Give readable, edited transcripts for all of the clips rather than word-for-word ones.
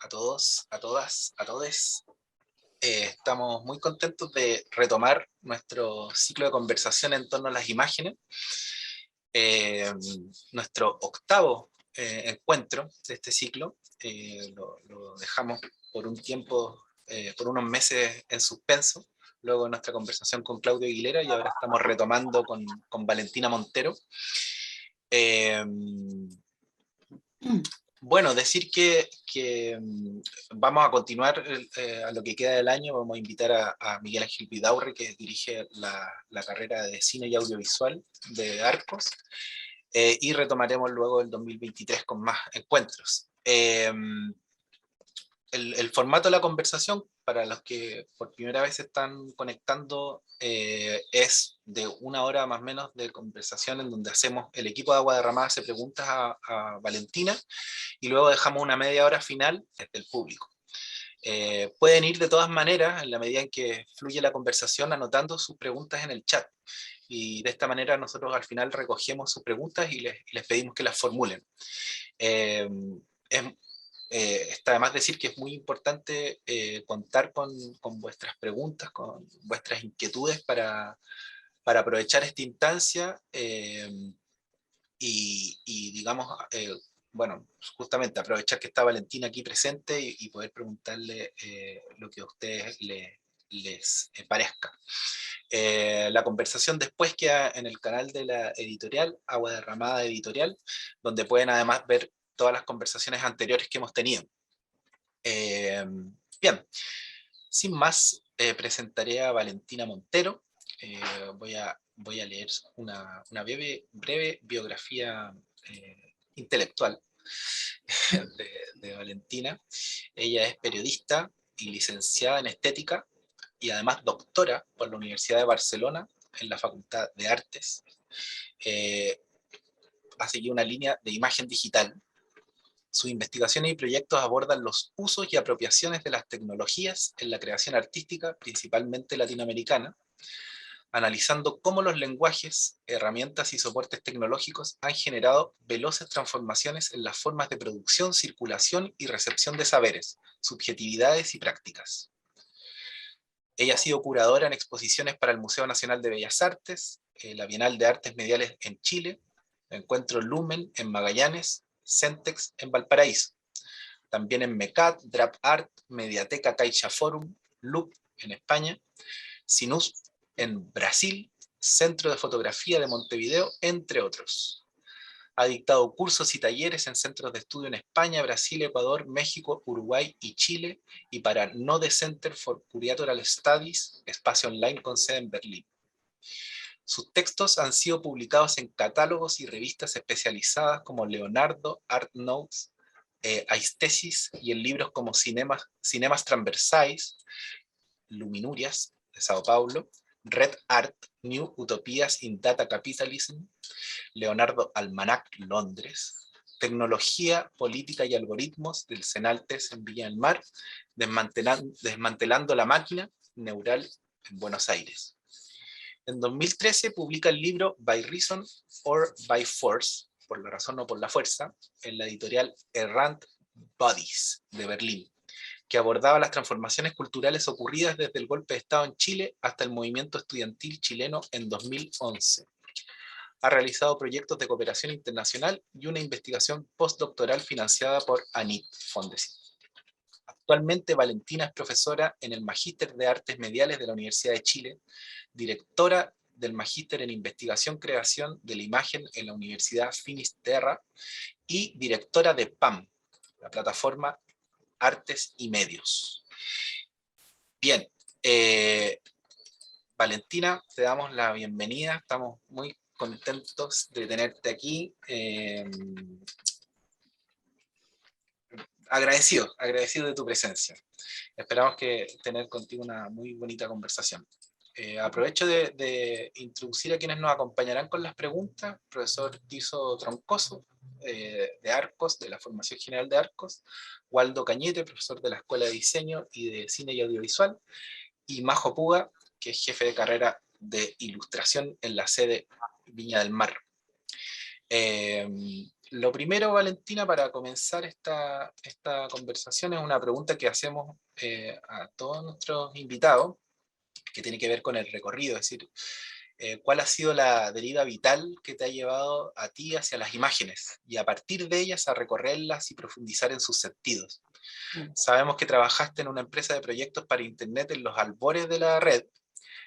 a todos, a todas, a todes. Estamos muy contentos de retomar nuestro ciclo de conversación en torno a las imágenes. Nuestro octavo encuentro de este ciclo. Lo dejamos por un tiempo, por unos meses en suspenso, luego de nuestra conversación con Claudio Aguilera, y ahora estamos retomando con Valentina Montero. Bueno, decir que vamos a continuar a lo que queda del año. Vamos a invitar a Miguel Ángel Vidaurre, que dirige la carrera de cine y audiovisual de Arcos, y retomaremos luego el 2023 con más encuentros. El formato de la conversación, para los que por primera vez se están conectando, es de 1 hora más o menos de conversación, en donde el equipo de Agua Derramada hace preguntas a Valentina, y luego dejamos una media hora final del público. Pueden ir de todas maneras, en la medida en que fluye la conversación, anotando sus preguntas en el chat, y de esta manera nosotros al final recogemos sus preguntas y les pedimos que las formulen. Está además decir que es muy importante contar con vuestras preguntas, con vuestras inquietudes para aprovechar esta instancia, y digamos, bueno, justamente aprovechar que está Valentina aquí presente y poder preguntarle lo que a ustedes les parezca. La conversación después queda en el canal de la editorial, Agua Derramada Editorial, donde pueden además ver todas las conversaciones anteriores que hemos tenido. Bien, sin más, presentaré a Valentina Montero. Voy a leer una breve biografía intelectual de Valentina. Ella es periodista y licenciada en estética, y además doctora por la Universidad de Barcelona en la Facultad de Artes. Ha seguido una línea de imagen digital. Sus investigaciones y proyectos abordan los usos y apropiaciones de las tecnologías en la creación artística, principalmente latinoamericana, analizando cómo los lenguajes, herramientas y soportes tecnológicos han generado veloces transformaciones en las formas de producción, circulación y recepción de saberes, subjetividades y prácticas. Ella ha sido curadora en exposiciones para el Museo Nacional de Bellas Artes, la Bienal de Artes Mediales en Chile, el Encuentro Lumen en Magallanes, Centex en Valparaíso. También en MECAT, Drap Art, Mediateca Caixa Forum, Loop en España, Sinus en Brasil, Centro de Fotografía de Montevideo, entre otros. Ha dictado cursos y talleres en centros de estudio en España, Brasil, Ecuador, México, Uruguay y Chile, y para Node Center for Curatorial Studies, espacio online con sede en Berlín. Sus textos han sido publicados en catálogos y revistas especializadas como Leonardo, Art Notes, Aistesis, y en libros como Cinemas Transversais, Luminurias, de Sao Paulo, Red Art, New Utopias in Data Capitalism, Leonardo Almanac, Londres, Tecnología, Política y Algoritmos, del CENALTES en Villa del Mar, Desmantelando la Máquina Neural en Buenos Aires. En 2013 publica el libro By Reason or by Force, por la razón o por la fuerza, en la editorial Errant Bodies de Berlín, que abordaba las transformaciones culturales ocurridas desde el golpe de Estado en Chile hasta el movimiento estudiantil chileno en 2011. Ha realizado proyectos de cooperación internacional y una investigación postdoctoral financiada por ANIT Fondesit. Actualmente Valentina es profesora en el Magíster de Artes Mediales de la Universidad de Chile, directora del Magíster en Investigación-Creación de la Imagen en la Universidad Finisterra y directora de PAM, la plataforma Artes y Medios. Bien, Valentina, te damos la bienvenida. Estamos muy contentos de tenerte aquí. Agradecido de tu presencia. Esperamos tener contigo una muy bonita conversación. Aprovecho de introducir a quienes nos acompañarán con las preguntas. Profesor Tiso Troncoso, de Arcos, de la Formación General de Arcos, Waldo Cañete, profesor de la Escuela de Diseño y de Cine y Audiovisual, y Majo Puga, que es jefe de carrera de Ilustración en la sede Viña del Mar. Lo primero, Valentina, para comenzar esta conversación es una pregunta que hacemos a todos nuestros invitados, que tiene que ver con el recorrido, es decir, ¿cuál ha sido la deriva vital que te ha llevado a ti hacia las imágenes y a partir de ellas a recorrerlas y profundizar en sus sentidos? Sabemos que trabajaste en una empresa de proyectos para Internet en los albores de la red,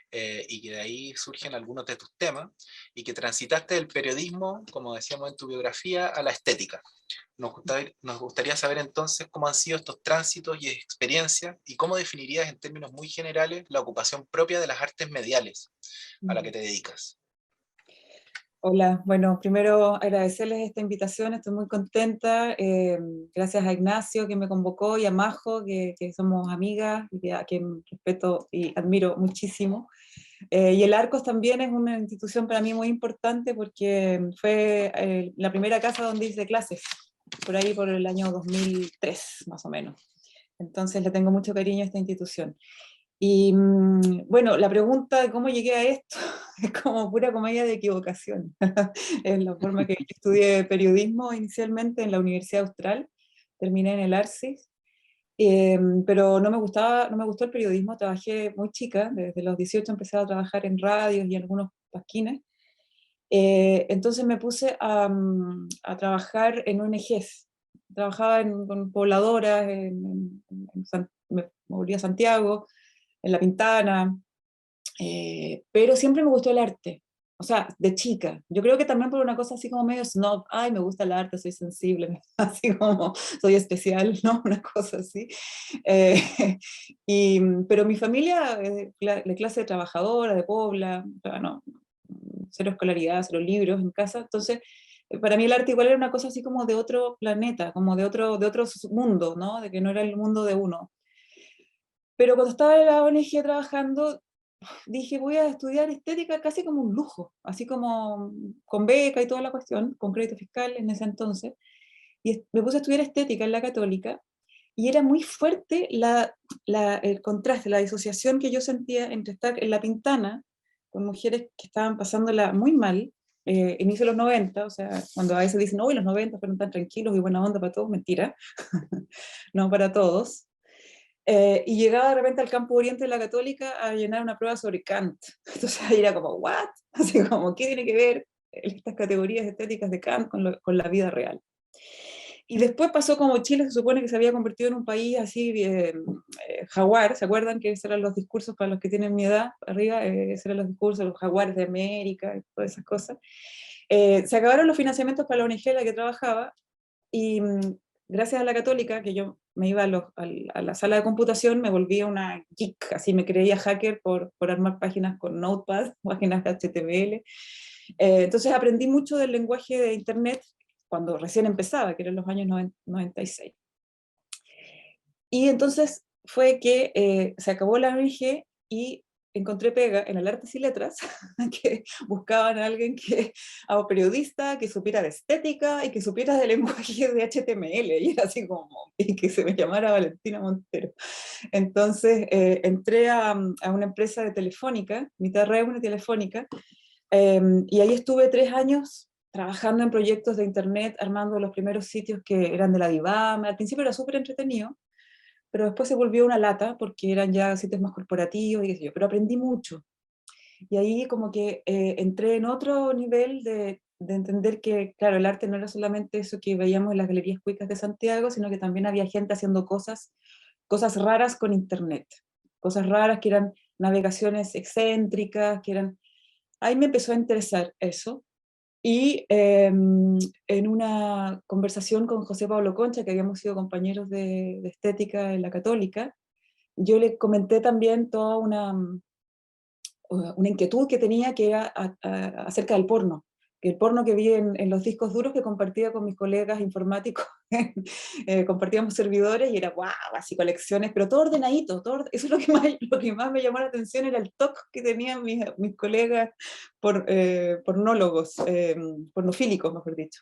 y que de ahí surgen algunos de tus temas, y que transitaste del periodismo, como decíamos en tu biografía, a la estética. Nos gustaría saber entonces cómo han sido estos tránsitos y experiencias, y cómo definirías en términos muy generales la ocupación propia de las artes mediales a la que te dedicas. Hola, bueno, primero agradecerles esta invitación, estoy muy contenta, gracias a Ignacio que me convocó y a Majo, que somos amigas, y a quien respeto y admiro muchísimo. Y el Arcos también es una institución para mí muy importante porque fue la primera casa donde hice clases, por ahí por el año 2003 más o menos. Entonces le tengo mucho cariño a esta institución. Y bueno, la pregunta de cómo llegué a esto es como pura comedia de equivocación. Es la forma que yo estudié periodismo inicialmente en la Universidad Austral, terminé en el Arcis, pero no me gustaba, no me gustó el periodismo, trabajé muy chica, desde los 18 empecé a trabajar en radios y en algunos pasquines, entonces me puse a trabajar en ONGs, trabajaba con pobladoras, me volví a Santiago, en La Pintana, pero siempre me gustó el arte, o sea, de chica. Yo creo que también por una cosa así como medio snob, ay, me gusta el arte, soy sensible, así como soy especial, ¿no? Una cosa así. Eh, pero mi familia es de clase trabajadora, de Pobla, o sea, no, cero escolaridad, cero libros en casa, entonces para mí el arte igual era una cosa así como de otro planeta, como de otro mundo, ¿no? De que no era el mundo de uno. Pero cuando estaba en la ONG trabajando, dije, voy a estudiar estética casi como un lujo, así como con beca y toda la cuestión, con crédito fiscal en ese entonces, y me puse a estudiar estética en la Católica, y era muy fuerte el contraste, la disociación que yo sentía entre estar en La Pintana, con mujeres que estaban pasándola muy mal, inicio de los 90, o sea, cuando a veces dicen, hoy los 90 fueron tan tranquilos y buena onda para todos, mentira, no para todos, y llegaba de repente al campo oriente de la Católica a llenar una prueba sobre Kant. Entonces ahí era como, ¿what? Así como, ¿qué tiene que ver estas categorías estéticas de Kant con la vida real? Y después pasó como Chile se supone que se había convertido en un país así, jaguar, ¿se acuerdan que esos eran los discursos para los que tienen mi edad arriba? Esos eran los discursos de los jaguares de América y todas esas cosas. Se acabaron los financiamientos para la ONG en la que trabajaba y gracias a la Católica, que yo me iba a la sala de computación, me volvía una geek, así me creía hacker por armar páginas con Notepad, páginas de HTML. Entonces aprendí mucho del lenguaje de Internet cuando recién empezaba, que eran los años 96. Y entonces fue que se acabó la ONG y encontré pega en el Artes y Letras, que buscaban a alguien a un periodista, que supiera de estética y que supiera de lenguaje de HTML, y era así como, y que se me llamara Valentina Montero. Entonces entré a una empresa de telefónica, mitad reúne telefónica, y ahí estuve 3 años trabajando en proyectos de internet, armando los primeros sitios que eran de la DIVAM. Al principio era súper entretenido, pero después se volvió una lata porque eran ya sitios más corporativos y qué sé yo, pero aprendí mucho. Y ahí como que entré en otro nivel de entender que, claro, el arte no era solamente eso que veíamos en las galerías cuicas de Santiago, sino que también había gente haciendo cosas raras con internet, cosas raras que eran navegaciones excéntricas, que eran... Ahí me empezó a interesar eso, y en una conversación con José Pablo Concha, que habíamos sido compañeros de estética en la Católica, yo le comenté también toda una inquietud que tenía, que era acerca del porno. Que el porno que vi en los discos duros que compartía con mis colegas informáticos, compartíamos servidores y era guau, así colecciones, pero todo ordenadito, eso es lo que más me llamó la atención, era el toque que tenían mis colegas pornólogos, pornofílicos, mejor dicho.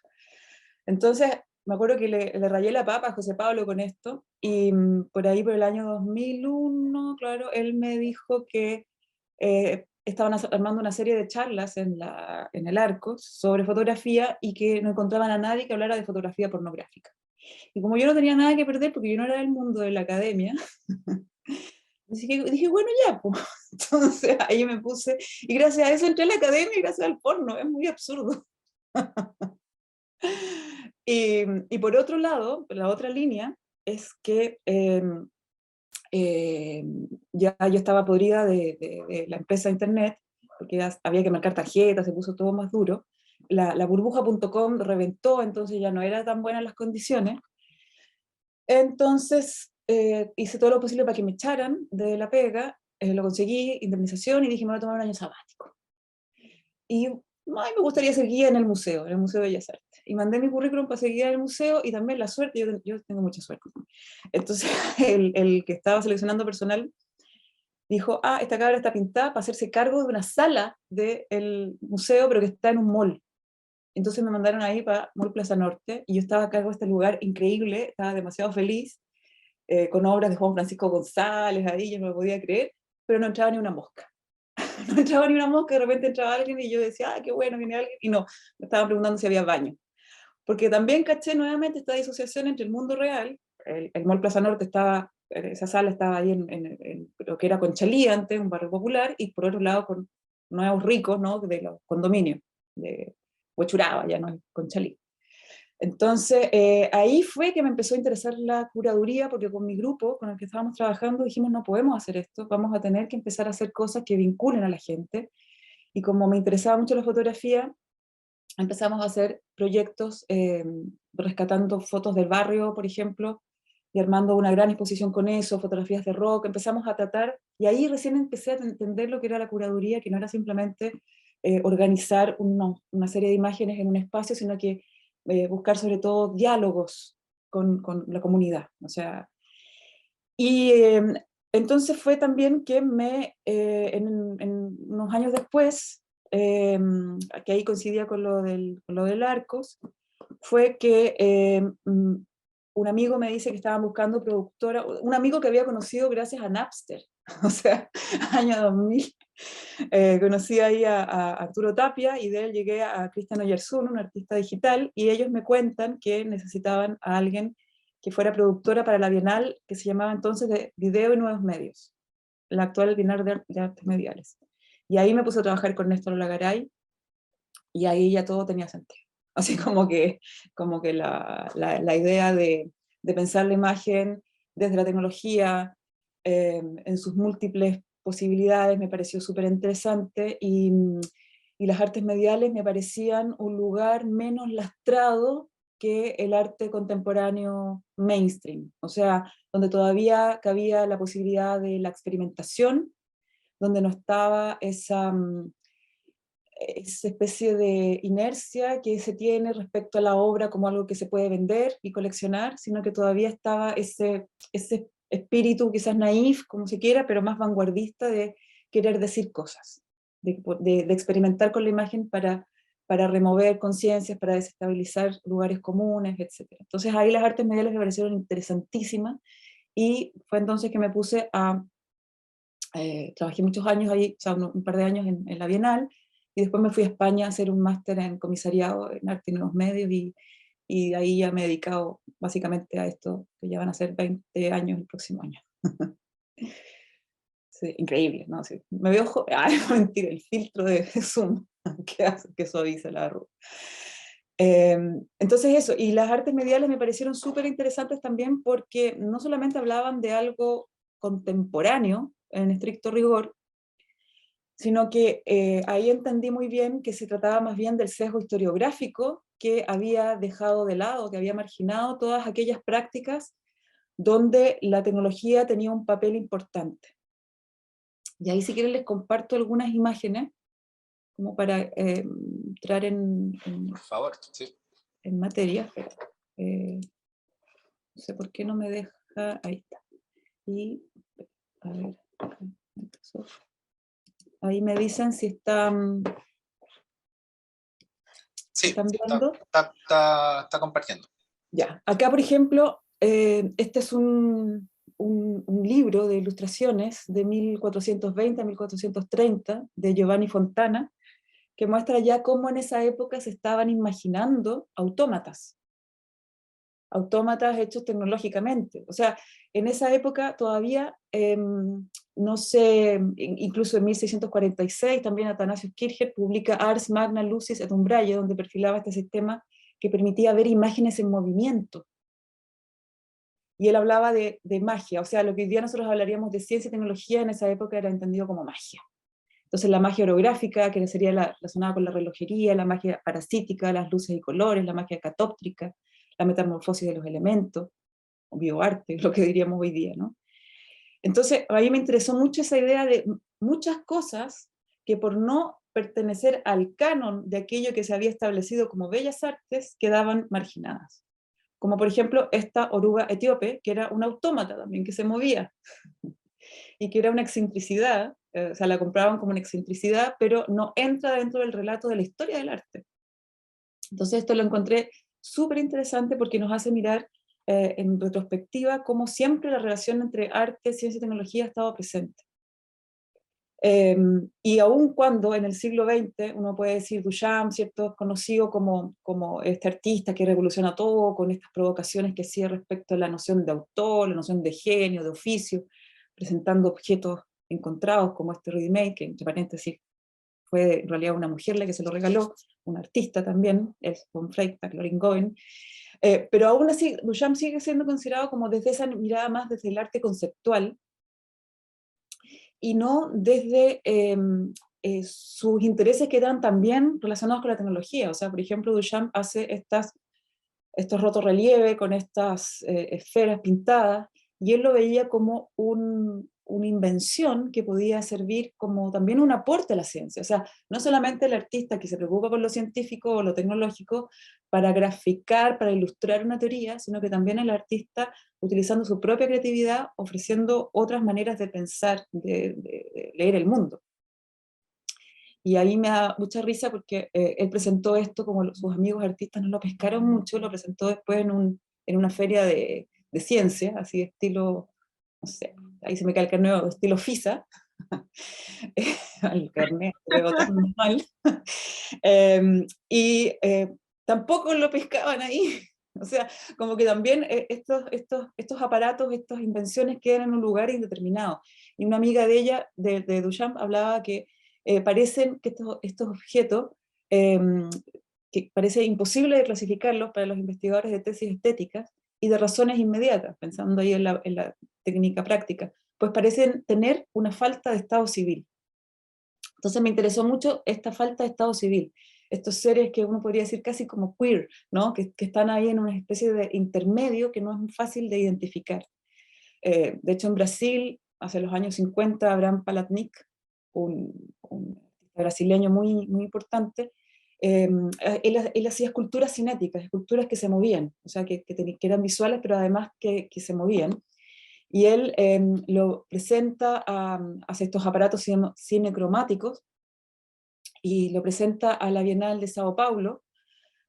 Entonces, me acuerdo que le rayé la papa a José Pablo con esto, y por ahí, por el año 2001, claro, él me dijo que estaban armando una serie de charlas en el Arcos sobre fotografía y que no encontraban a nadie que hablara de fotografía pornográfica. Y como yo no tenía nada que perder, porque yo no era del mundo de la academia, dije, bueno, ya, pues. Entonces ahí me puse, y gracias a eso entré a la academia y gracias al porno, es muy absurdo. Y por otro lado, la otra línea es que ya yo estaba podrida de la empresa de internet, porque ya había que marcar tarjetas, se puso todo más duro. La burbuja.com reventó, entonces ya no era tan buenas las condiciones. Entonces hice todo lo posible para que me echaran de la pega, lo conseguí, indemnización, y dije, me voy a tomar un año sabático. Y ay, me gustaría ser guía en el Museo de Bellas Artes. Y mandé mi currículum para ser guía en el museo, y también la suerte, yo tengo mucha suerte. Entonces el que estaba seleccionando personal dijo, esta cabra está pintada para hacerse cargo de una sala del museo, pero que está en un mall. Entonces me mandaron ahí para Mall Plaza Norte, y yo estaba a cargo de este lugar increíble, estaba demasiado feliz, con obras de Juan Francisco González ahí, yo no lo podía creer, pero no entraba ni una mosca. No entraba ni una mosca, de repente entraba alguien y yo decía, qué bueno, viene alguien, y no, me estaban preguntando si había baño. Porque también caché nuevamente esta disociación entre el mundo real, el Mall Plaza Norte estaba, esa sala estaba ahí en lo que era Conchalí antes, un barrio popular, y por otro lado con nuevos ricos, ¿no?, de los condominios, de Huechuraba, ya no es Conchalí. Entonces, ahí fue que me empezó a interesar la curaduría, porque con mi grupo, con el que estábamos trabajando, dijimos, no podemos hacer esto, vamos a tener que empezar a hacer cosas que vinculen a la gente, y como me interesaba mucho la fotografía, empezamos a hacer proyectos rescatando fotos del barrio, por ejemplo, y armando una gran exposición con eso, fotografías de rock, empezamos a tratar, y ahí recién empecé a entender lo que era la curaduría, que no era simplemente organizar una serie de imágenes en un espacio, sino que buscar sobre todo diálogos con la comunidad. O sea, y entonces fue también que en unos años después, que ahí coincidía con lo del Arcos, fue que un amigo me dice que estaban buscando productora, un amigo que había conocido gracias a Napster, o sea, año 2000, conocí ahí a Arturo Tapia, y de él llegué a Cristian Oyarzún, un artista digital, y ellos me cuentan que necesitaban a alguien que fuera productora para la Bienal, que se llamaba entonces de Video y Nuevos Medios, la actual Bienal de Artes Mediales. Y ahí me puse a trabajar con Néstor Lagaray, y ahí ya todo tenía sentido. Así como que la idea de pensar la imagen desde la tecnología, en sus múltiples posibilidades, me pareció súper interesante, y las artes mediales me parecían un lugar menos lastrado que el arte contemporáneo mainstream, o sea, donde todavía cabía la posibilidad de la experimentación, donde no estaba esa especie de inercia que se tiene respecto a la obra como algo que se puede vender y coleccionar, sino que todavía estaba ese espíritu quizás naif, como se quiera, pero más vanguardista, de querer decir cosas, de experimentar con la imagen para remover conciencias, para desestabilizar lugares comunes, etc. Entonces ahí las artes mediales me parecieron interesantísimas, y fue entonces que me puse trabajé muchos años ahí, o sea, un par de años en la Bienal, y después me fui a España a hacer un máster en comisariado en arte y nuevos medios, y de ahí ya me he dedicado básicamente a esto, que ya van a ser 20 años el próximo año. Sí, increíble, ¿no? Sí, me veo no, mentira, el filtro de Zoom que hace que suaviza la arruga. Entonces eso, y las artes mediales me parecieron súper interesantes también, porque no solamente hablaban de algo contemporáneo, en estricto rigor, sino que ahí entendí muy bien que se trataba más bien del sesgo historiográfico, que había dejado de lado, que había marginado todas aquellas prácticas donde la tecnología tenía un papel importante. Y ahí, si quieren, les comparto algunas imágenes como para entrar Por favor, sí. en materia. No sé por qué no me deja, ahí está. Y, a ver, ahí me dicen si están, Sí, ¿están viendo? está compartiendo. Ya, acá por ejemplo, este es un libro libro de ilustraciones de 1420 a 1430 de Giovanni Fontana, que muestra ya cómo en esa época se estaban imaginando autómatas hechos tecnológicamente. O sea, en esa época todavía, no sé, incluso en 1646 también Athanasius Kircher publica Ars Magna Lucis et Umbrae, donde perfilaba este sistema que permitía ver imágenes en movimiento. Y él hablaba de magia, o sea, lo que hoy día nosotros hablaríamos de ciencia y tecnología, en esa época era entendido como magia. Entonces la magia orográfica, que sería relacionada con la relojería, la magia parasítica, las luces y colores, la magia catóptrica, la metamorfosis de los elementos, o bioarte, lo que diríamos hoy día, ¿no? Entonces, a mí me interesó mucho esa idea de muchas cosas que por no pertenecer al canon de aquello que se había establecido como bellas artes, quedaban marginadas. Como por ejemplo esta oruga etíope, que era un autómata también, que se movía, y que era una excentricidad, o sea, la compraban como una excentricidad, pero no entra dentro del relato de la historia del arte. Entonces esto lo encontré súper interesante porque nos hace mirar en retrospectiva cómo siempre la relación entre arte, ciencia y tecnología ha estado presente. Y aun cuando en el siglo XX uno puede decir Duchamp, ¿cierto?, conocido como este artista que revoluciona todo con estas provocaciones que hacía respecto a la noción de autor, la noción de genio, de oficio, presentando objetos encontrados como este ready-made, que entre paréntesis fue en realidad una mujer la que se lo regaló, un artista también, el von Freytag, Loring Goen, pero aún así Duchamp sigue siendo considerado como desde esa mirada más desde el arte conceptual, y no desde sus intereses que eran también relacionados con la tecnología. O sea, por ejemplo, Duchamp hace estos rotorrelieve con estas esferas pintadas, y él lo veía como una invención que podía servir como también un aporte a la ciencia. O sea, no solamente el artista que se preocupa por lo científico o lo tecnológico para graficar, para ilustrar una teoría, sino que también el artista utilizando su propia creatividad, ofreciendo otras maneras de pensar, de leer el mundo. Y ahí me da mucha risa porque él presentó esto como sus amigos artistas no lo pescaron mucho, lo presentó después en una feria de ciencia, así de estilo, no sé, ahí se me cae el carnet, estilo FISA, el carnet veo tan mal, y tampoco lo pescaban ahí. O sea, como que también estos aparatos, estas invenciones quedan en un lugar indeterminado. Y una amiga de ella, de Duchamp, hablaba que parecen que estos objetos, eh, que parece imposible de clasificarlos para los investigadores de tesis estéticas, y de razones inmediatas, pensando ahí en la técnica práctica, pues parecen tener una falta de estado civil. Entonces me interesó mucho esta falta de estado civil, estos seres que uno podría decir casi como queer, ¿no? que están ahí en una especie de intermedio que no es muy fácil de identificar. De hecho, en Brasil, hace los años 50, Abraham Palatnik, un brasileño muy, muy importante, él hacía esculturas cinéticas, esculturas que se movían, o sea, que eran visuales, pero además que se movían. Y él lo presenta, hace estos aparatos cinecromáticos, y lo presenta a la Bienal de Sao Paulo,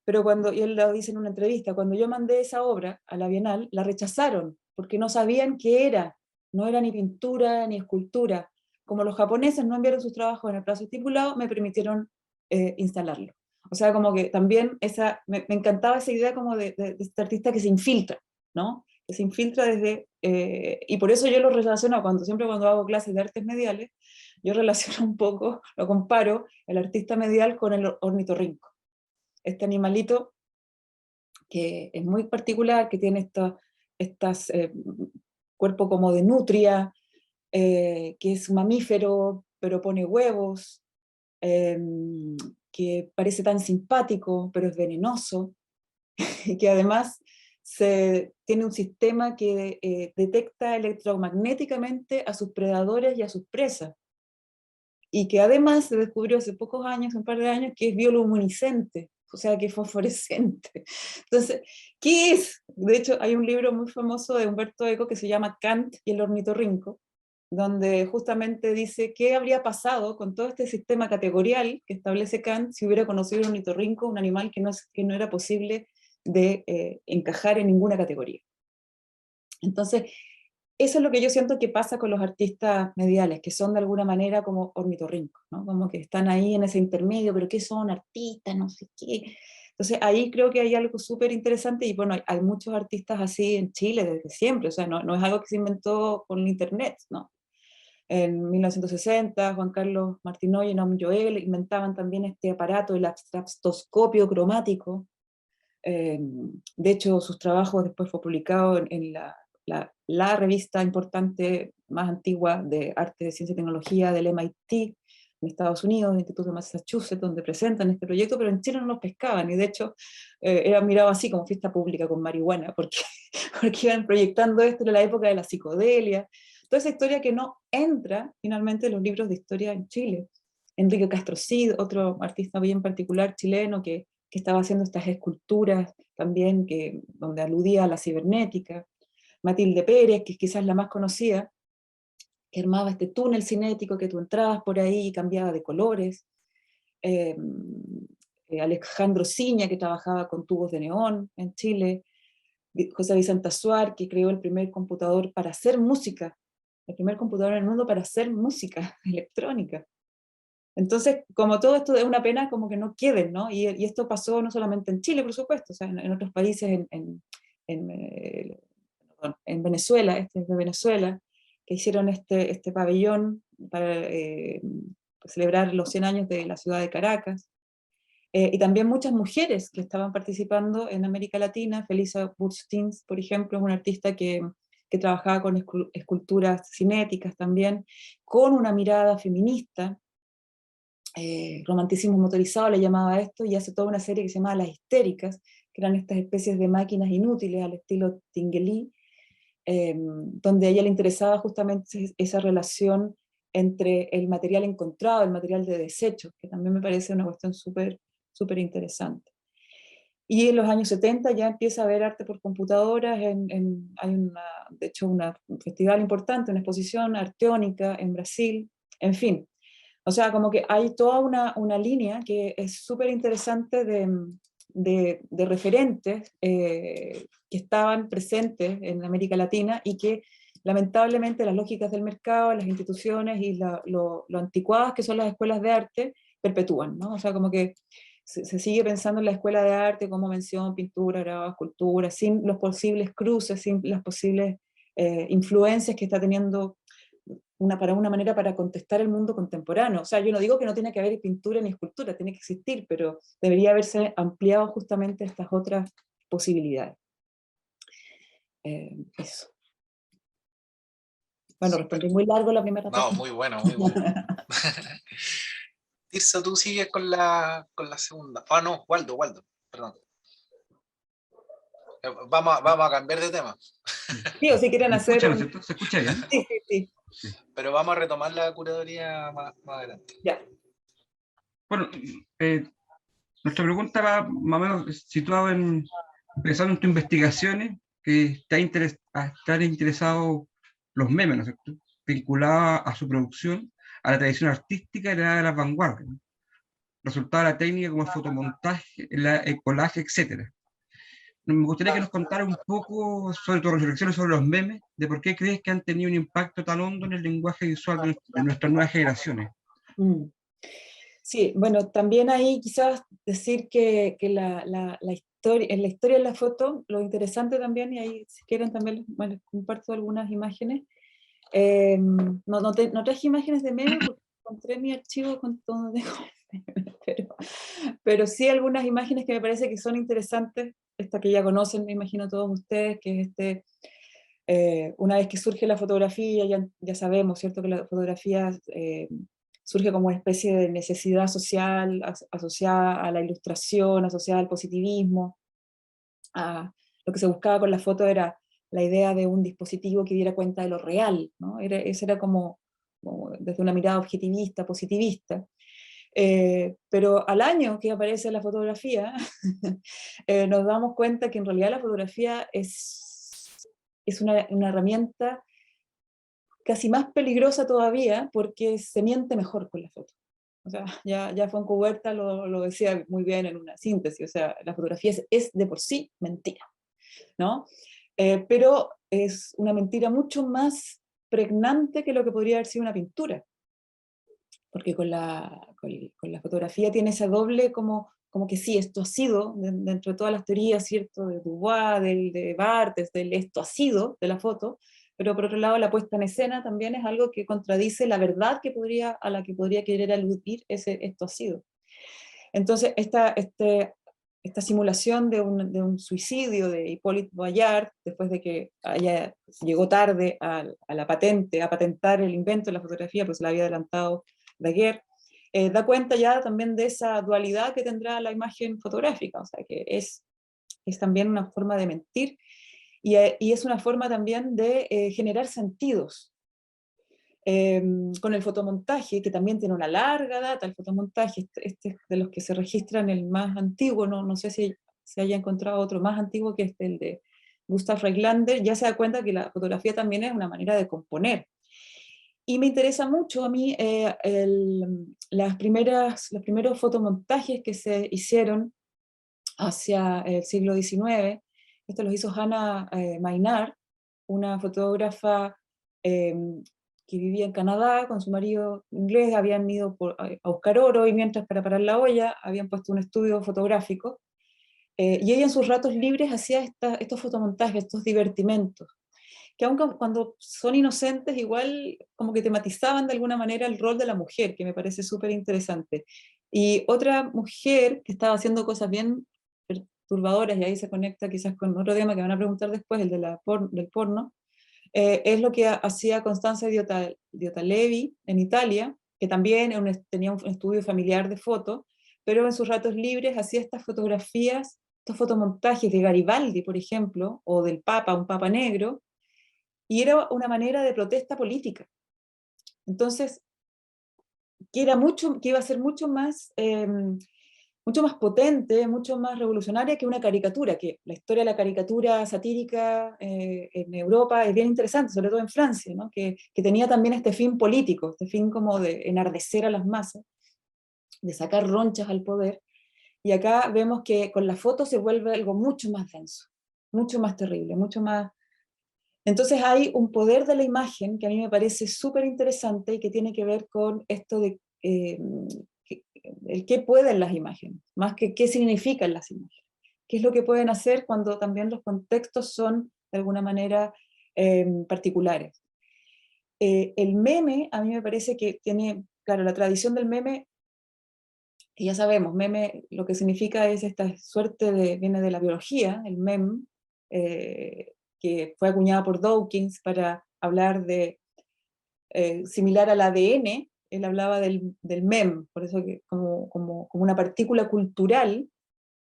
pero y él lo dice en una entrevista, cuando yo mandé esa obra a la Bienal, la rechazaron, porque no sabían qué era, no era ni pintura ni escultura. Como los japoneses no enviaron sus trabajos en el plazo estipulado, me permitieron instalarlo. O sea, como que también me encantaba esa idea como de este artista que se infiltra, ¿no? Que se infiltra desde, y por eso yo lo relaciono, siempre cuando hago clases de artes mediales, yo relaciono un poco, lo comparo, el artista medial con el ornitorrinco. Este animalito que es muy particular, que tiene estas cuerpo como de nutria, que es mamífero, pero pone huevos, eh, que parece tan simpático, pero es venenoso, y que además tiene un sistema que detecta electromagnéticamente a sus predadores y a sus presas, y que además se descubrió hace pocos años, un par de años, que es bioluminiscente, o sea, que es fosforescente. Entonces, ¿qué es? De hecho, hay un libro muy famoso de Humberto Eco que se llama Kant y el ornitorrinco, donde justamente dice qué habría pasado con todo este sistema categorial que establece Kant si hubiera conocido el ornitorrinco, un animal que no era posible de encajar en ninguna categoría. Entonces, eso es lo que yo siento que pasa con los artistas mediales, que son de alguna manera como ornitorrincos, ¿no? Como que están ahí en ese intermedio, pero ¿qué son artistas? No sé qué. Entonces ahí creo que hay algo súper interesante, y bueno, hay muchos artistas así en Chile desde siempre, o sea, no es algo que se inventó con el internet, ¿no? En 1960, Juan Carlos Martinoy y Naum Joel inventaban también este aparato, el abstractoscopio cromático. De hecho, sus trabajos después fue publicado en la revista importante más antigua de arte, de ciencia y tecnología del MIT, en Estados Unidos, el Instituto de Massachusetts, donde presentan este proyecto, pero en Chile no los pescaban, y de hecho era mirado así como fiesta pública con marihuana, porque, porque iban proyectando esto en la época de la psicodelia, toda esa historia que no entra finalmente en los libros de historia en Chile. Enrique Castro Cid, otro artista bien particular chileno que estaba haciendo estas esculturas también, donde aludía a la cibernética. Matilde Pérez, que es quizás la más conocida, que armaba este túnel cinético que tú entrabas por ahí y cambiaba de colores. Eh, Alejandro Ciña, que trabajaba con tubos de neón en Chile. José Vicente Azuar, que creó el primer computador para hacer música, el primer computador en el mundo para hacer música electrónica. Entonces, como todo esto es una pena como que no queden, ¿no? Y esto pasó no solamente en Chile, por supuesto, o sea, en otros países, en Venezuela, este es de Venezuela, que hicieron este pabellón para celebrar los 100 años de la ciudad de Caracas. Y también muchas mujeres que estaban participando en América Latina. Felisa Burstins, por ejemplo, es una artista que trabajaba con esculturas cinéticas también, con una mirada feminista, romanticismo motorizado le llamaba esto, y hace toda una serie que se llama Las Histéricas, que eran estas especies de máquinas inútiles al estilo Tinguely, donde a ella le interesaba justamente esa relación entre el material encontrado, el material de desecho, que también me parece una cuestión súper interesante. Y en los años 70 ya empieza a haber arte por computadoras, hay de hecho un festival importante, una exposición arteónica en Brasil, en fin. O sea, como que hay toda una línea que es súper interesante de referentes que estaban presentes en América Latina, y que lamentablemente las lógicas del mercado, las instituciones y lo anticuadas que son las escuelas de arte perpetúan, ¿no? O sea, como que se sigue pensando en la escuela de arte como mención, pintura, grabado, escultura, sin los posibles cruces, sin las posibles influencias que está teniendo una manera para contestar el mundo contemporáneo. O sea, yo no digo que no tiene que haber pintura ni escultura, tiene que existir, pero debería haberse ampliado justamente estas otras posibilidades. Eso. Bueno, respondí muy largo la primera parte. No, muy bueno, muy bueno. Tirso, tú sigues con la segunda. Ah, no, Waldo, perdón. Vamos a cambiar de tema. Sí, o si quieren ¿Me hacer escuchan, no es cierto? ¿Se escucha bien? Sí. Sí. Pero vamos a retomar la curaduría más adelante. Ya. Bueno, nuestra pregunta va más o menos situada pensando en tus investigaciones, que están interesados los memes, ¿no es cierto? Vinculados a su producción, a la tradición artística y la de las vanguardias, ¿no? Resultado de la técnica como el fotomontaje, el collage, etc. Me gustaría que nos contara un poco sobre tus reflexiones sobre los memes, de por qué crees que han tenido un impacto tan hondo en el lenguaje visual de nuestras nuevas generaciones. Sí, bueno, también ahí quizás decir que en la historia de la foto, lo interesante también, y ahí si quieren también, bueno, comparto algunas imágenes. No traje imágenes de memes porque encontré mi archivo con todo de pero sí algunas imágenes que me parece que son interesantes, esta que ya conocen, me imagino todos ustedes, que es una vez que surge la fotografía, ya sabemos, ¿cierto?, que la fotografía surge como una especie de necesidad social asociada a la ilustración, asociada al positivismo. Lo que se buscaba con la foto era la idea de un dispositivo que diera cuenta de lo real, ¿no? Eso era como desde una mirada objetivista, positivista. Pero al año que aparece la fotografía, nos damos cuenta que en realidad la fotografía es una herramienta casi más peligrosa todavía, porque se miente mejor con la foto. O sea, ya Foncoberta lo decía muy bien en una síntesis, o sea, la fotografía es de por sí mentira, ¿no? pero es una mentira mucho más pregnante que lo que podría haber sido una pintura, porque con la fotografía tiene esa doble como que sí, esto ha sido, dentro de todas las teorías, ¿cierto?, de Dubois, de Barthes, del esto ha sido, de la foto, pero por otro lado la puesta en escena también es algo que contradice la verdad a la que podría querer aludir esto ha sido. Entonces, esta simulación de un suicidio de Hippolyte Boillard, después de que llegó tarde a la patente, a patentar el invento de la fotografía, pues se la había adelantado Daguerre, da cuenta ya también de esa dualidad que tendrá la imagen fotográfica, o sea que es también una forma de mentir, y es una forma también de generar sentidos. Con el fotomontaje, que también tiene una larga data, el fotomontaje, este es de los que se registran el más antiguo, no sé si se haya encontrado otro más antiguo que el de Gustav Reichländer, ya se da cuenta que la fotografía también es una manera de componer. Y me interesa mucho a mí los primeros fotomontajes que se hicieron hacia el siglo XIX. Esto los hizo Hannah Maynard, una fotógrafa que vivía en Canadá con su marido inglés, habían ido a buscar oro, y mientras, para parar la olla, habían puesto un estudio fotográfico, y ella en sus ratos libres hacía estos fotomontajes, estos divertimentos, que aunque cuando son inocentes, igual como que tematizaban de alguna manera el rol de la mujer, que me parece súper interesante. Y otra mujer que estaba haciendo cosas bien perturbadoras, y ahí se conecta quizás con otro tema que van a preguntar después, el de del porno, es lo que hacía Constanza Diotalevi en Italia, que también tenía un estudio familiar de foto, pero en sus ratos libres hacía estas fotografías, estos fotomontajes de Garibaldi, por ejemplo, o del Papa, un Papa negro, y era una manera de protesta política. Entonces, que iba a ser mucho más potente, mucho más revolucionaria que una caricatura, que la historia de la caricatura satírica en Europa es bien interesante, sobre todo en Francia, ¿no? que tenía también este fin político, este fin como de enardecer a las masas, de sacar ronchas al poder, y acá vemos que con la foto se vuelve algo mucho más denso, mucho más terrible, mucho más. Entonces hay un poder de la imagen que a mí me parece súper interesante y que tiene que ver con esto de el qué pueden las imágenes, más que qué significan las imágenes. Qué es lo que pueden hacer cuando también los contextos son de alguna manera particulares. El meme a mí me parece que tiene, claro, la tradición del meme, que ya sabemos, meme lo que significa es esta suerte viene de la biología, el meme, que fue acuñada por Dawkins para hablar de, similar al ADN, él hablaba del mem, por eso que como una partícula cultural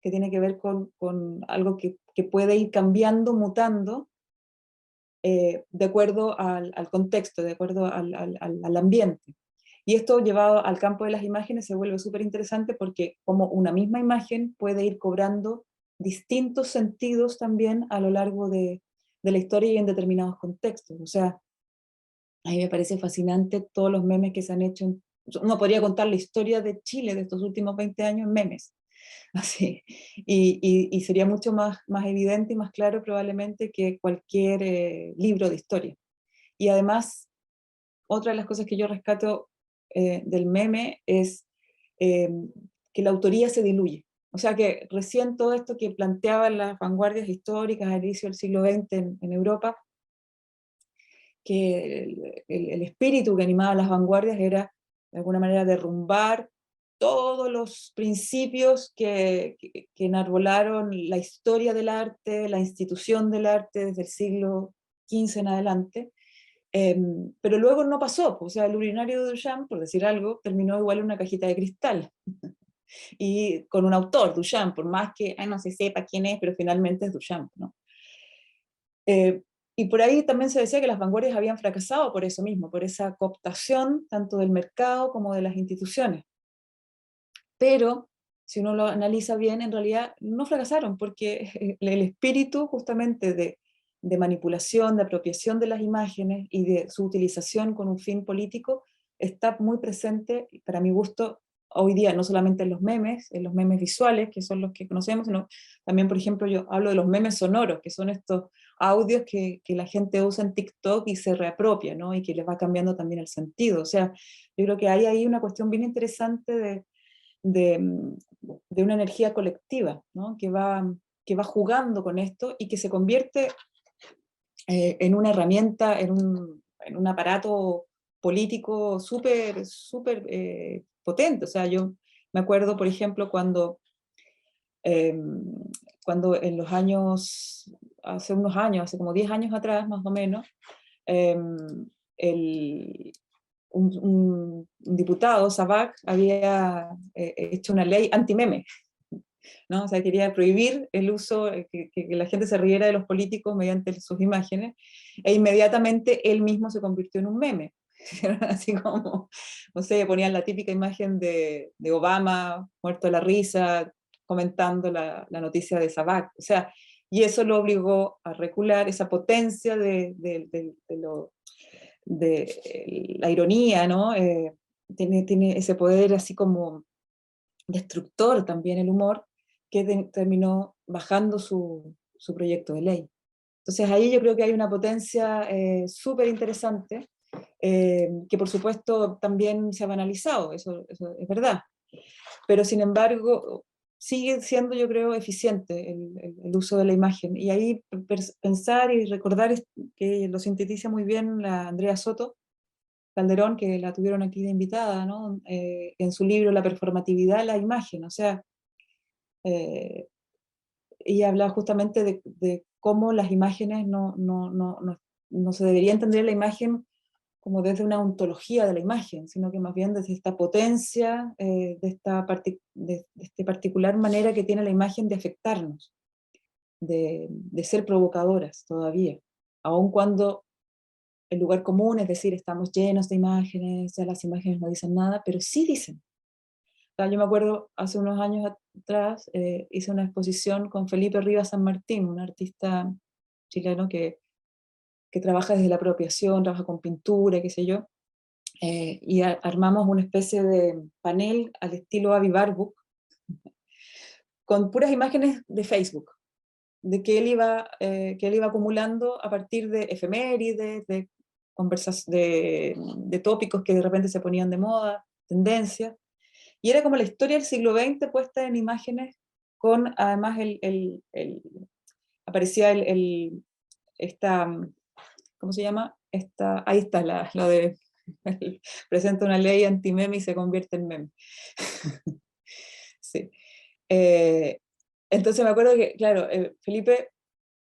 que tiene que ver con algo que puede ir cambiando, mutando, de acuerdo al contexto, de acuerdo al ambiente. Y esto llevado al campo de las imágenes se vuelve súper interesante porque como una misma imagen puede ir cobrando distintos sentidos también a lo largo de la historia y en determinados contextos. O sea, a mí me parece fascinante todos los memes que se han hecho. Uno podría contar la historia de Chile de estos últimos 20 años en memes. Así. Y sería mucho más evidente y más claro probablemente que cualquier libro de historia. Y además, otra de las cosas que yo rescato del meme es que la autoría se diluye. O sea que recién todo esto que planteaban las vanguardias históricas al inicio del siglo XX en Europa, que el espíritu que animaba las vanguardias era de alguna manera derrumbar todos los principios que enarbolaron la historia del arte, la institución del arte desde el siglo XV en adelante, pero luego no pasó, o sea, el urinario de Duchamp, por decir algo, terminó igual en una cajita de cristal, y con un autor, Duchamp, por más que no se sepa quién es, pero finalmente es Duchamp, ¿no? Y por ahí también se decía que las vanguardias habían fracasado por eso mismo, por esa cooptación tanto del mercado como de las instituciones. Pero, si uno lo analiza bien, en realidad no fracasaron, porque el espíritu justamente de manipulación, de apropiación de las imágenes y de su utilización con un fin político está muy presente, para mi gusto, hoy día, no solamente en los memes visuales, que son los que conocemos, sino también, por ejemplo, yo hablo de los memes sonoros, que son estos audios que la gente usa en TikTok y se reapropia, ¿no? Y que les va cambiando también el sentido. O sea, yo creo que hay ahí una cuestión bien interesante de una energía colectiva, ¿no? Que va jugando con esto y que se convierte en una herramienta, en un aparato político súper, súper potente. O sea, yo me acuerdo, por ejemplo, cuando en los años, hace unos años, hace como 10 años atrás más o menos, el, un diputado, Sabac, había hecho una ley anti-meme, ¿no? O sea, quería prohibir el uso, que la gente se riera de los políticos mediante sus imágenes, e inmediatamente él mismo se convirtió en un meme. Así como, no sé, ponían la típica imagen de Obama, muerto de la risa, comentando la noticia de Sabac. O sea, y eso lo obligó a recular esa potencia de la ironía, ¿no? Tiene ese poder así como destructor también el humor, que terminó bajando su proyecto de ley. Entonces ahí yo creo que hay una potencia súper interesante, que por supuesto también se ha banalizado, eso es verdad, pero sin embargo sigue siendo, yo creo, eficiente el uso de la imagen. Y ahí pensar y recordar que lo sintetiza muy bien la Andrea Soto Calderón, que la tuvieron aquí de invitada, ¿no? En su libro La performatividad de la imagen. O sea, ella habla justamente de cómo las imágenes no se debería entender la imagen como desde una ontología de la imagen, sino que más bien desde esta potencia, de esta particular manera que tiene la imagen de afectarnos, de ser provocadoras todavía, aun cuando el lugar común, es decir, estamos llenos de imágenes, ya las imágenes no dicen nada, pero sí dicen. O sea, yo me acuerdo, hace unos años atrás, hice una exposición con Felipe Rivas San Martín, un artista chileno que trabaja desde la apropiación, trabaja con pintura, qué sé yo, y armamos una especie de panel al estilo Avi Barbook, con puras imágenes de Facebook, de que él iba acumulando a partir de efemérides, de tópicos que de repente se ponían de moda, tendencias, y era como la historia del siglo XX puesta en imágenes, con además aparecía esta, ¿cómo se llama? Ahí está lo de, presenta una ley anti-meme y se convierte en meme. Sí. Entonces me acuerdo que, claro, Felipe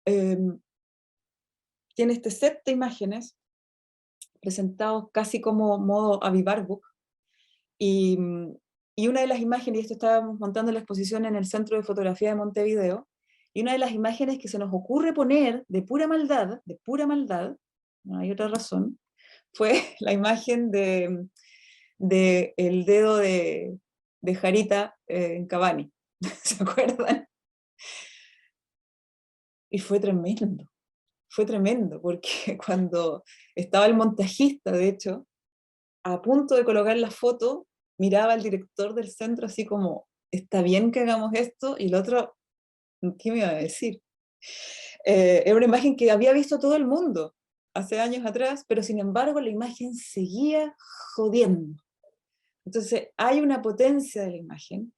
tiene este set de imágenes presentados casi como modo Avivarbook, y, y una de las imágenes, y esto estábamos montando la exposición en el Centro de Fotografía de Montevideo, y una de las imágenes que se nos ocurre poner de pura maldad, no hay otra razón, fue la imagen de el dedo de Jarita en Cavani. ¿Se acuerdan? Y fue tremendo, porque cuando estaba el montajista, de hecho, a punto de colocar la foto, miraba al director del centro así como, ¿está bien que hagamos esto? Y el otro, ¿qué me iba a decir? Era una imagen que había visto todo el mundo hace años atrás, pero sin embargo la imagen seguía jodiendo. Entonces hay una potencia de la imagen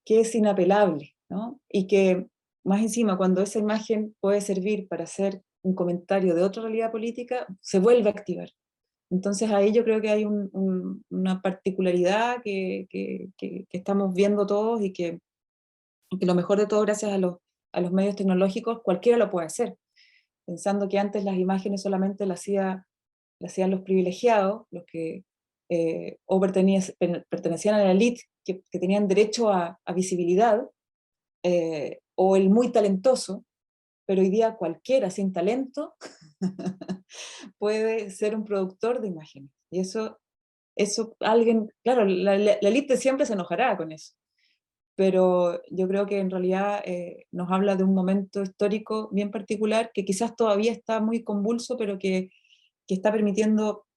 que es inapelable, ¿no? Y que más encima, cuando esa imagen puede servir para hacer un comentario de otra realidad política, se vuelve a activar. Entonces ahí yo creo que hay una particularidad que estamos viendo todos, y que lo mejor de todo, gracias a los medios tecnológicos, cualquiera lo puede hacer. Pensando que antes las imágenes solamente las hacían los privilegiados, los que o pertenecían a la élite, que tenían derecho a visibilidad, o el muy talentoso, pero hoy día cualquiera sin talento puede ser un productor de imágenes. Y eso alguien, claro, la élite siempre se enojará con eso, pero yo creo que en realidad nos habla de un momento histórico bien particular, que quizás todavía está muy convulso, pero que está permitiendo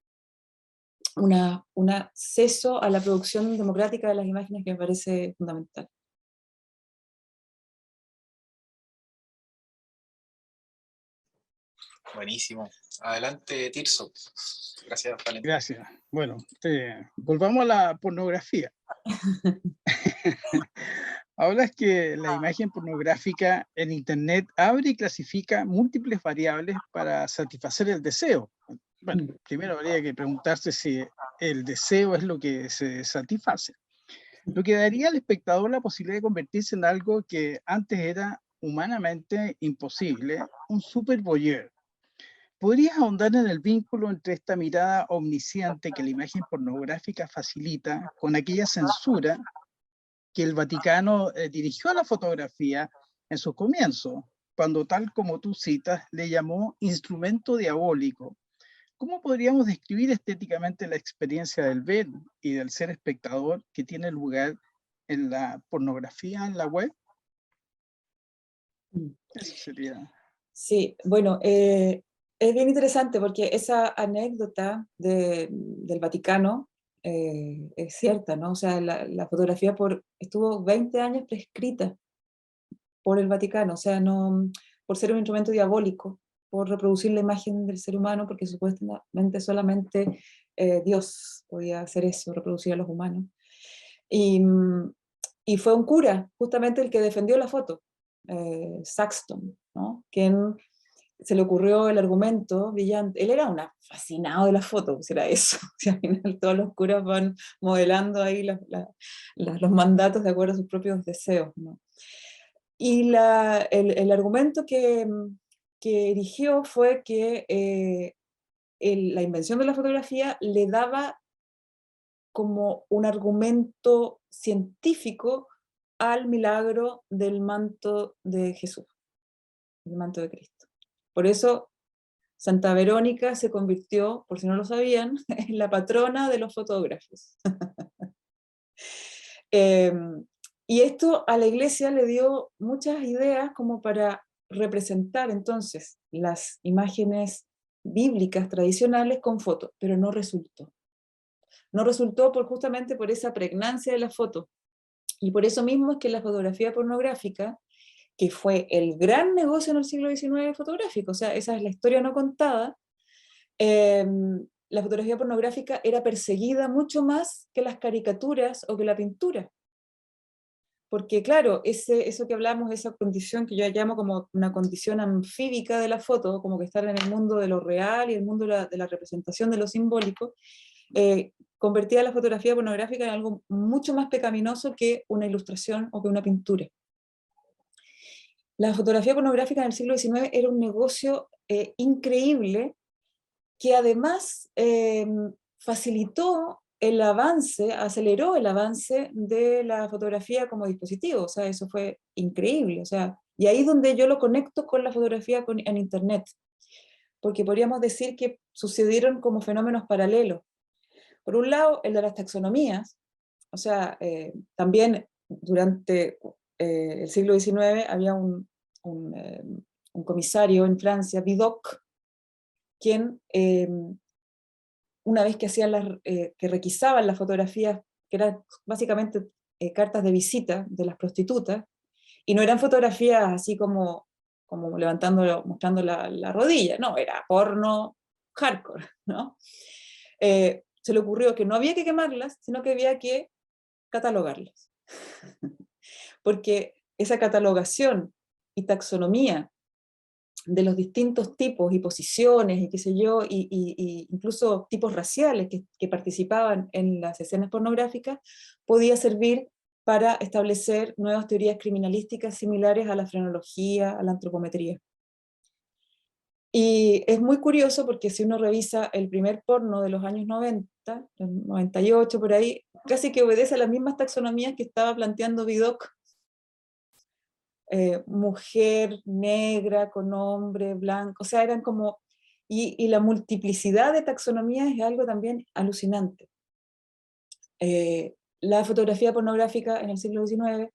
un acceso a la producción democrática de las imágenes que me parece fundamental. Buenísimo. Adelante, Tirso. Gracias, Valentín. Gracias. Bueno, volvamos a la pornografía. Ahora es que la imagen pornográfica en Internet abre y clasifica múltiples variables para satisfacer el deseo. Bueno, primero habría que preguntarse si el deseo es lo que se satisface. Lo que daría al espectador la posibilidad de convertirse en algo que antes era humanamente imposible, un super voyeur. ¿Podrías ahondar en el vínculo entre esta mirada omnisciente que la imagen pornográfica facilita con aquella censura que el Vaticano dirigió a la fotografía en sus comienzos, cuando, tal como tú citas, le llamó instrumento diabólico? ¿Cómo podríamos describir estéticamente la experiencia del ver y del ser espectador que tiene lugar en la pornografía en la web? Eso sería. Sí, bueno, es bien interesante porque esa anécdota del Vaticano es cierta, ¿no? O sea, la fotografía estuvo 20 años prescrita por el Vaticano, o sea, no, por ser un instrumento diabólico, por reproducir la imagen del ser humano, porque supuestamente solamente Dios podía hacer eso, reproducir a los humanos. Y fue un cura, justamente el que defendió la foto, Saxton, ¿no? Quien se le ocurrió el argumento brillante. Él era un fascinado de la foto, pues era eso. O sea, al final todos los curas van modelando ahí los mandatos de acuerdo a sus propios deseos, ¿no? Y el argumento que erigió fue que la invención de la fotografía le daba como un argumento científico al milagro del manto de Jesús, el manto de Cristo. Por eso Santa Verónica se convirtió, por si no lo sabían, en la patrona de los fotógrafos. Y esto a la iglesia le dio muchas ideas como para representar entonces las imágenes bíblicas tradicionales con fotos, pero no resultó. No resultó justamente por esa pregnancia de la foto. Y por eso mismo es que la fotografía pornográfica, que fue el gran negocio en el siglo XIX fotográfico, o sea, esa es la historia no contada, la fotografía pornográfica era perseguida mucho más que las caricaturas o que la pintura. Porque claro, eso que hablamos, esa condición que yo llamo como una condición anfíbica de la foto, como que estar en el mundo de lo real y el mundo de la representación de lo simbólico, convertía la fotografía pornográfica en algo mucho más pecaminoso que una ilustración o que una pintura. La fotografía pornográfica en el siglo XIX era un negocio increíble que además facilitó el avance, aceleró el avance de la fotografía como dispositivo, o sea, eso fue increíble, o sea, y ahí es donde yo lo conecto con la fotografía en Internet, porque podríamos decir que sucedieron como fenómenos paralelos. Por un lado, el de las taxonomías, o sea, también durante el siglo XIX había un comisario en Francia, Vidocq, quien una vez que hacían que requisaban las fotografías, que eran básicamente cartas de visita de las prostitutas, y no eran fotografías así como mostrando la rodilla, no, era porno hardcore, ¿no? Se le ocurrió que no había que quemarlas, sino que había que catalogarlas. Porque esa catalogación y taxonomía de los distintos tipos y posiciones y qué sé yo, y incluso tipos raciales que participaban en las escenas pornográficas, podía servir para establecer nuevas teorías criminalísticas similares a la frenología, a la antropometría. Y es muy curioso porque si uno revisa el primer porno de los años 90, 98 por ahí, casi que obedece a las mismas taxonomías que estaba planteando Vidocq. Mujer negra con hombre blanco, o sea, eran como, y la multiplicidad de taxonomías es algo también alucinante. La fotografía pornográfica en el siglo XIX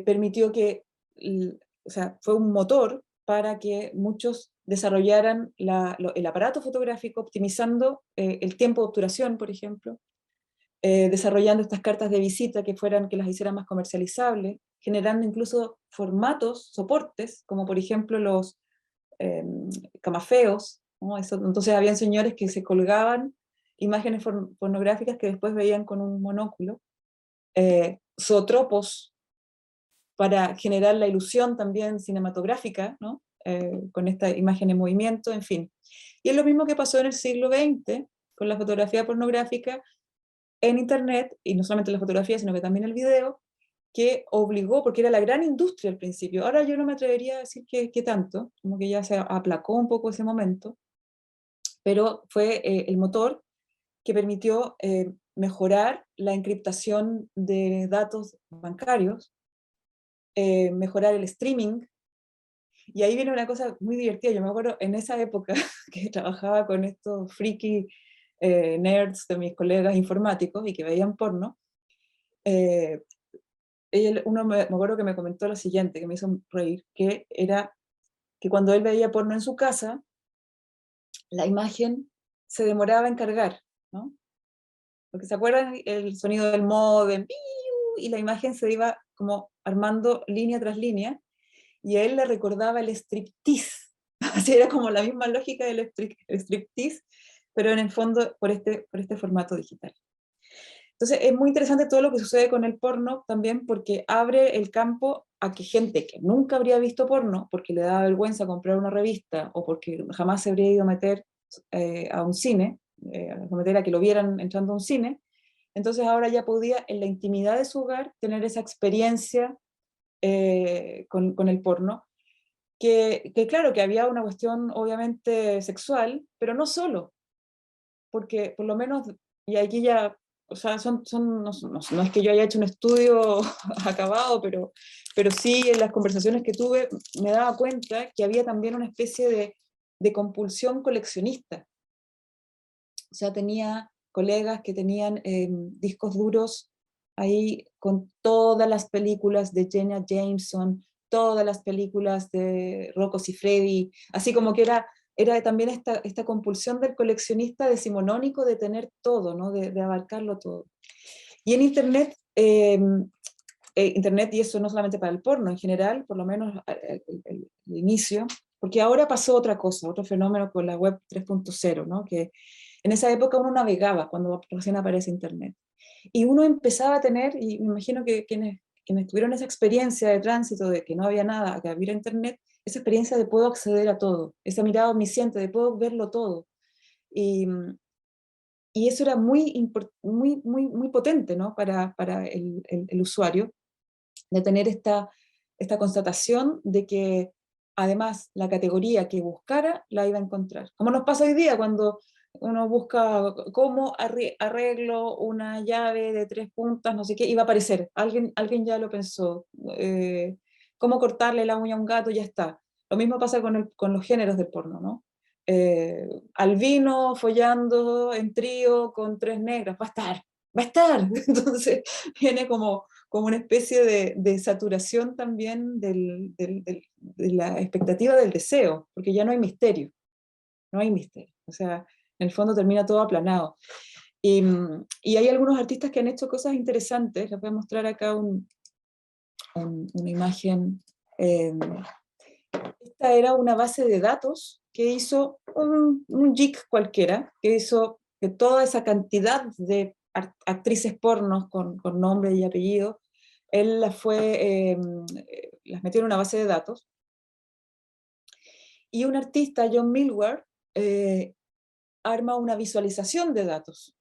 permitió que, o sea, fue un motor para que muchos desarrollaran el aparato fotográfico, optimizando el tiempo de obturación, por ejemplo, desarrollando estas cartas de visita que las hicieran más comercializables, generando incluso formatos, soportes, como por ejemplo camafeos, ¿no? Entonces habían señores que se colgaban imágenes pornográficas que después veían con un monóculo, zootropos para generar la ilusión también cinematográfica, ¿no? Con esta imagen en movimiento, en fin. Y es lo mismo que pasó en el siglo XX con la fotografía pornográfica en Internet, y no solamente la fotografía, sino que también el video, que obligó, porque era la gran industria al principio, ahora yo no me atrevería a decir que tanto, como que ya se aplacó un poco ese momento, pero fue el motor que permitió mejorar la encriptación de datos bancarios, mejorar el streaming, y ahí viene una cosa muy divertida. Yo me acuerdo en esa época que trabajaba con estos friki nerds de mis colegas informáticos y que veían porno, uno me acuerdo que me comentó lo siguiente, que me hizo reír, que era que cuando él veía porno en su casa, la imagen se demoraba en cargar, ¿no? Porque se acuerdan el sonido del módem, y la imagen se iba como armando línea tras línea, y a él le recordaba el striptease. Así era como la misma lógica del striptease, pero en el fondo por este formato digital. Entonces es muy interesante todo lo que sucede con el porno también, porque abre el campo a que gente que nunca habría visto porno, porque le da vergüenza comprar una revista, o porque jamás se habría ido a meter a un cine, a meter a que lo vieran entrando a un cine, entonces ahora ya podía en la intimidad de su hogar tener esa experiencia con el porno, que claro, que había una cuestión obviamente sexual, pero no solo, porque por lo menos, y aquí ya, o sea, no es que yo haya hecho un estudio acabado, pero sí en las conversaciones que tuve me daba cuenta que había también una especie de compulsión coleccionista. O sea, tenía colegas que tenían discos duros ahí con todas las películas de Jenna Jameson, todas las películas de Rocco Siffredi, así como que era también esta compulsión del coleccionista decimonónico de tener todo, ¿no? de abarcarlo todo. Y en Internet, Internet, y eso no solamente para el porno, en general, por lo menos el inicio, porque ahora pasó otra cosa, otro fenómeno con la web 3.0, ¿no? Que en esa época uno navegaba cuando recién aparece Internet. Y uno empezaba a tener, y me imagino que quienes tuvieron esa experiencia de tránsito, de que no había nada, que había Internet, esa experiencia de puedo acceder a todo, esa mirada omnisciente de puedo verlo todo. Y eso era muy, muy, muy, muy potente, ¿no? para el usuario, de tener esta constatación de que además la categoría que buscara la iba a encontrar. Como nos pasa hoy día cuando uno busca cómo arreglo una llave de 3 puntas, no sé qué, y va a aparecer. Alguien ya lo pensó. Cómo cortarle la uña a un gato, ya está. Lo mismo pasa con los géneros del porno, ¿no? Albino follando en trío con 3 negras, va a estar. Entonces viene como una especie de saturación también de la expectativa del deseo, porque ya no hay misterio, o sea, en el fondo termina todo aplanado. Y hay algunos artistas que han hecho cosas interesantes, les voy a mostrar acá una imagen. Esta era una base de datos que hizo un geek cualquiera, que hizo que toda esa cantidad de actrices pornos con nombre y apellido, él las metió en una base de datos. Y un artista, John Milward, arma una visualización de datos.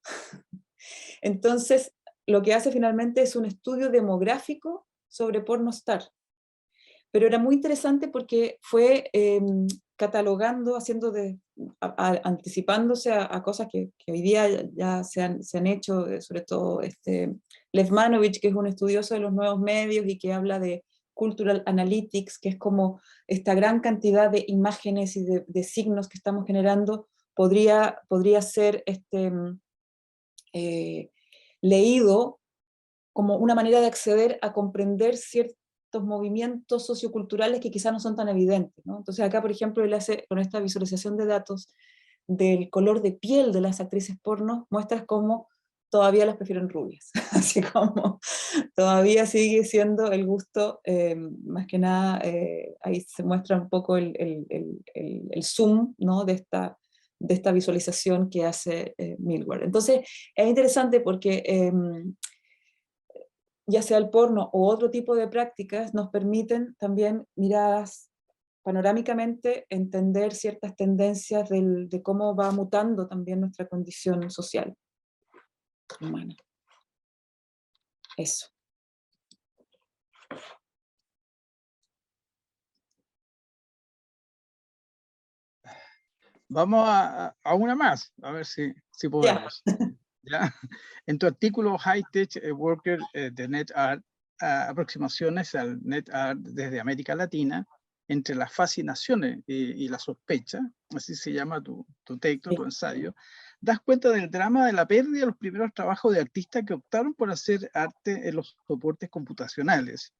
Entonces, lo que hace finalmente es un estudio demográfico sobre pornostar. Pero era muy interesante porque fue catalogando, anticipándose a cosas que hoy día ya se han hecho, sobre todo Lev Manovich, que es un estudioso de los nuevos medios y que habla de cultural analytics, que es como esta gran cantidad de imágenes y de signos que estamos generando, podría ser leído como una manera de acceder a comprender ciertos movimientos socioculturales que quizás no son tan evidentes, ¿no? Entonces acá, por ejemplo, él hace con esta visualización de datos del color de piel de las actrices porno, muestras cómo todavía las prefieren rubias, así como todavía sigue siendo el gusto, más que nada, ahí se muestra un poco el zoom, ¿no? de esta visualización que hace Millward. Entonces, es interesante porque ya sea el porno o otro tipo de prácticas nos permiten también miradas panorámicamente, entender ciertas tendencias de cómo va mutando también nuestra condición social humana. Eso. Vamos a una más, a ver si podemos. ¿Ya? En tu artículo High Tech Worker de NetArt, aproximaciones al NetArt desde América Latina, entre las fascinaciones y la sospecha, así se llama tu texto, tu ensayo, das cuenta del drama de la pérdida de los primeros trabajos de artistas que optaron por hacer arte en los soportes computacionales,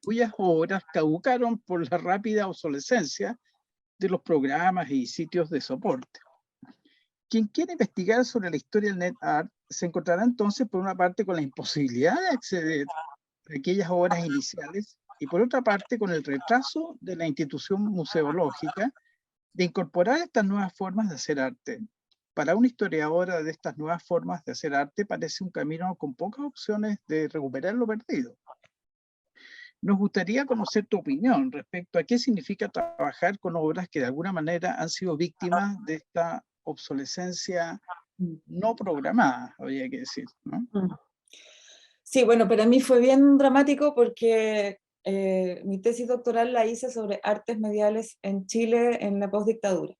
cuyas obras caducaron por la rápida obsolescencia de los programas y sitios de soporte. Quien quiere investigar sobre la historia del NetArt se encontrará entonces por una parte con la imposibilidad de acceder a aquellas obras iniciales y por otra parte con el retraso de la institución museológica de incorporar estas nuevas formas de hacer arte. Para una historiadora de estas nuevas formas de hacer arte parece un camino con pocas opciones de recuperar lo perdido. Nos gustaría conocer tu opinión respecto a qué significa trabajar con obras que de alguna manera han sido víctimas de esta obsolescencia no programada, habría que decir, ¿no? Sí, bueno, para mí fue bien dramático porque mi tesis doctoral la hice sobre artes mediales en Chile en la postdictadura.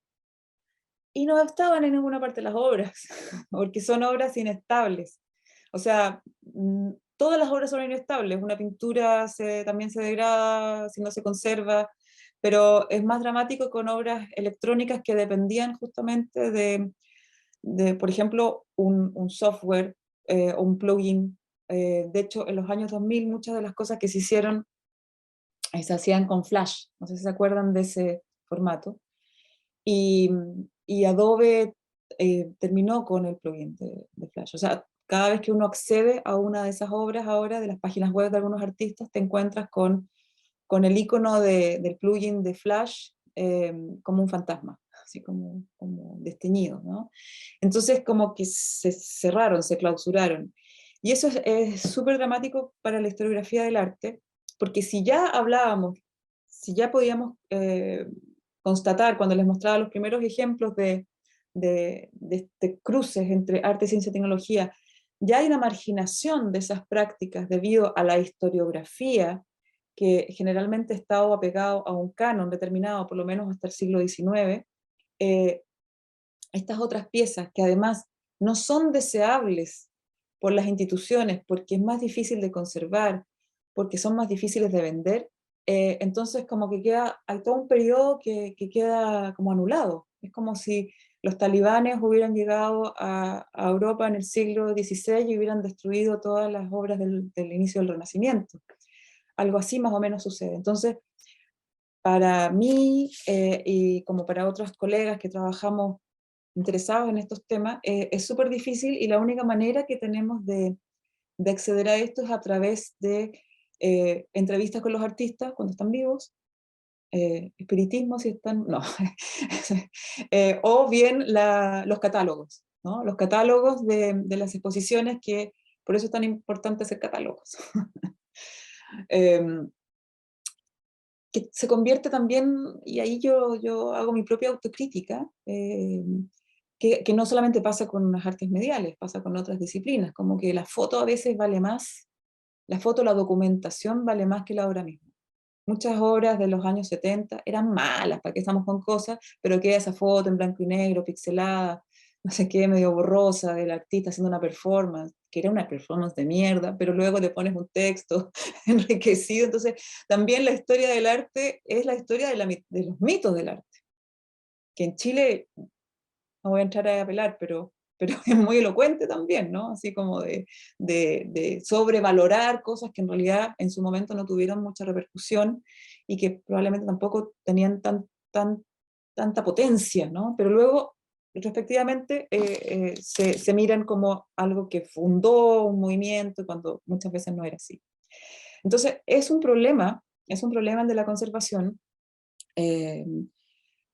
Y no estaban en ninguna parte las obras, porque son obras inestables. O sea, todas las obras son inestables. Una pintura también se degrada si no se conserva, pero es más dramático con obras electrónicas que dependían justamente de por ejemplo, un software o un plugin. De hecho, en los años 2000 muchas de las cosas que se hicieron se hacían con Flash. No sé si se acuerdan de ese formato. Y Adobe terminó con el plugin de Flash. O sea, cada vez que uno accede a una de esas obras ahora, de las páginas web de algunos artistas, te encuentras con el icono del plugin de Flash como un fantasma, así como desteñido, ¿no? Entonces como que se cerraron, se clausuraron. Y eso es súper dramático para la historiografía del arte, porque si ya hablábamos, si ya podíamos constatar cuando les mostraba los primeros ejemplos de cruces entre arte, ciencia y tecnología, ya hay una marginación de esas prácticas debido a la historiografía que generalmente estaba apegado a un canon determinado, por lo menos hasta el siglo XIX, estas otras piezas que además no son deseables por las instituciones porque es más difícil de conservar, porque son más difíciles de vender, entonces como que hay todo un periodo que queda como anulado. Es como si los talibanes hubieran llegado a Europa en el siglo XVI y hubieran destruido todas las obras del inicio del Renacimiento. Algo así más o menos sucede. Entonces, para mí y como para otros colegas que trabajamos interesados en estos temas, es súper difícil y la única manera que tenemos de acceder a esto es a través de entrevistas con los artistas cuando están vivos, espiritismo si están, no, o bien los catálogos, ¿no? Los catálogos de las exposiciones, que por eso es tan importante hacer catálogos. Que se convierte también, y ahí yo hago mi propia autocrítica, que no solamente pasa con las artes mediales, pasa con otras disciplinas, como que la foto a veces vale más, la foto, la documentación vale más que la obra misma. Muchas obras de los años 70 eran malas, para qué estamos con cosas, pero queda esa foto en blanco y negro, pixelada, no sé qué, medio borrosa, del artista haciendo una performance, que era una performance de mierda, pero luego le pones un texto enriquecido. Entonces, también la historia del arte es la historia de los mitos del arte, que en Chile, no voy a entrar a apelar, pero es muy elocuente también, ¿no? Así como de sobrevalorar cosas que en realidad en su momento no tuvieron mucha repercusión y que probablemente tampoco tenían tanta potencia, ¿no? Pero luego respectivamente se miran como algo que fundó un movimiento, cuando muchas veces no era así. Entonces, es un problema el de la conservación.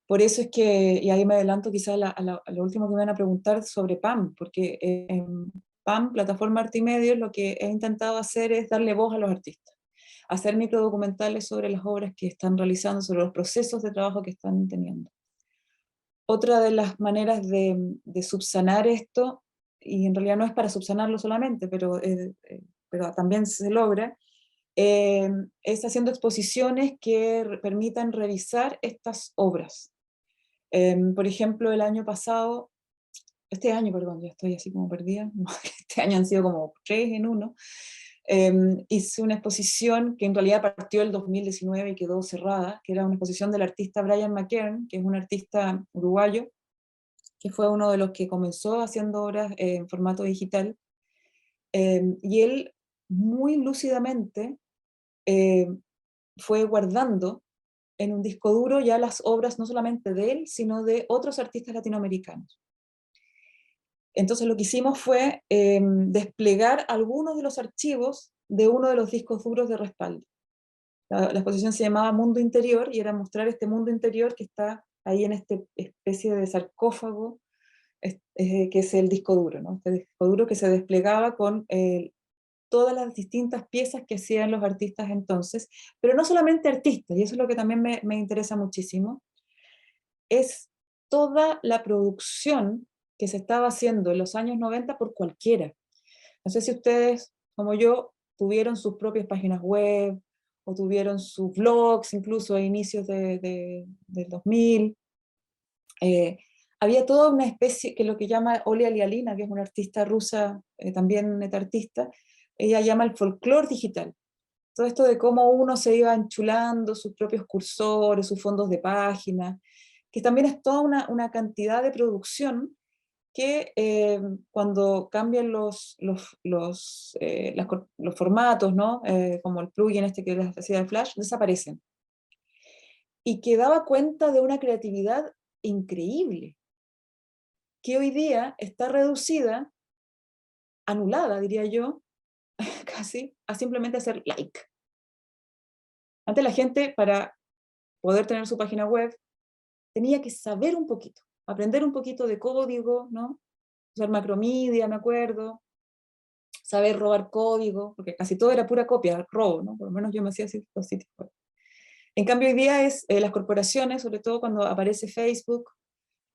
Por eso es que, y ahí me adelanto quizás a lo último que me van a preguntar sobre PAM, porque en PAM, Plataforma Arte y Medios, lo que he intentado hacer es darle voz a los artistas, hacer microdocumentales sobre las obras que están realizando, sobre los procesos de trabajo que están teniendo. Otra de las maneras de subsanar esto, y en realidad no es para subsanarlo solamente, pero también se logra, es haciendo exposiciones que permitan revisar estas obras. Por ejemplo, este año, perdón, ya estoy así como perdida, este año han sido como 3 en 1, hice una exposición que en realidad partió el 2019 y quedó cerrada, que era una exposición del artista Brian McKern, que es un artista uruguayo, que fue uno de los que comenzó haciendo obras en formato digital, y él muy lúcidamente fue guardando en un disco duro ya las obras no solamente de él, sino de otros artistas latinoamericanos. Entonces lo que hicimos fue desplegar algunos de los archivos de uno de los discos duros de respaldo. La exposición se llamaba Mundo Interior, y era mostrar este mundo interior que está ahí en esta especie de sarcófago, que es el disco duro, ¿no? Este disco duro que se desplegaba con todas las distintas piezas que hacían los artistas entonces, pero no solamente artistas, y eso es lo que también me interesa muchísimo, es toda la producción que se estaba haciendo en los años 90 por cualquiera. No sé si ustedes, como yo, tuvieron sus propias páginas web, o tuvieron sus blogs, incluso a inicios del 2000. Había toda una especie, que lo que llama Olia Lialina, que es una artista rusa, también netartista, ella llama el folclore digital. Todo esto de cómo uno se iba enchulando sus propios cursores, sus fondos de página, que también es toda una cantidad de producción que cuando cambian los formatos, ¿no? Como el plugin este que les decía de Flash, desaparecen. Y que daba cuenta de una creatividad increíble, que hoy día está reducida, anulada, diría yo, casi, a simplemente hacer like. Antes la gente, para poder tener su página web, tenía que saber un poquito, aprender un poquito de código, ¿no? Usar Macromedia, me acuerdo, saber robar código, porque casi todo era pura copia, robo, ¿no? Por lo menos yo me hacía así los sitios web. En cambio hoy día es las corporaciones, sobre todo cuando aparece Facebook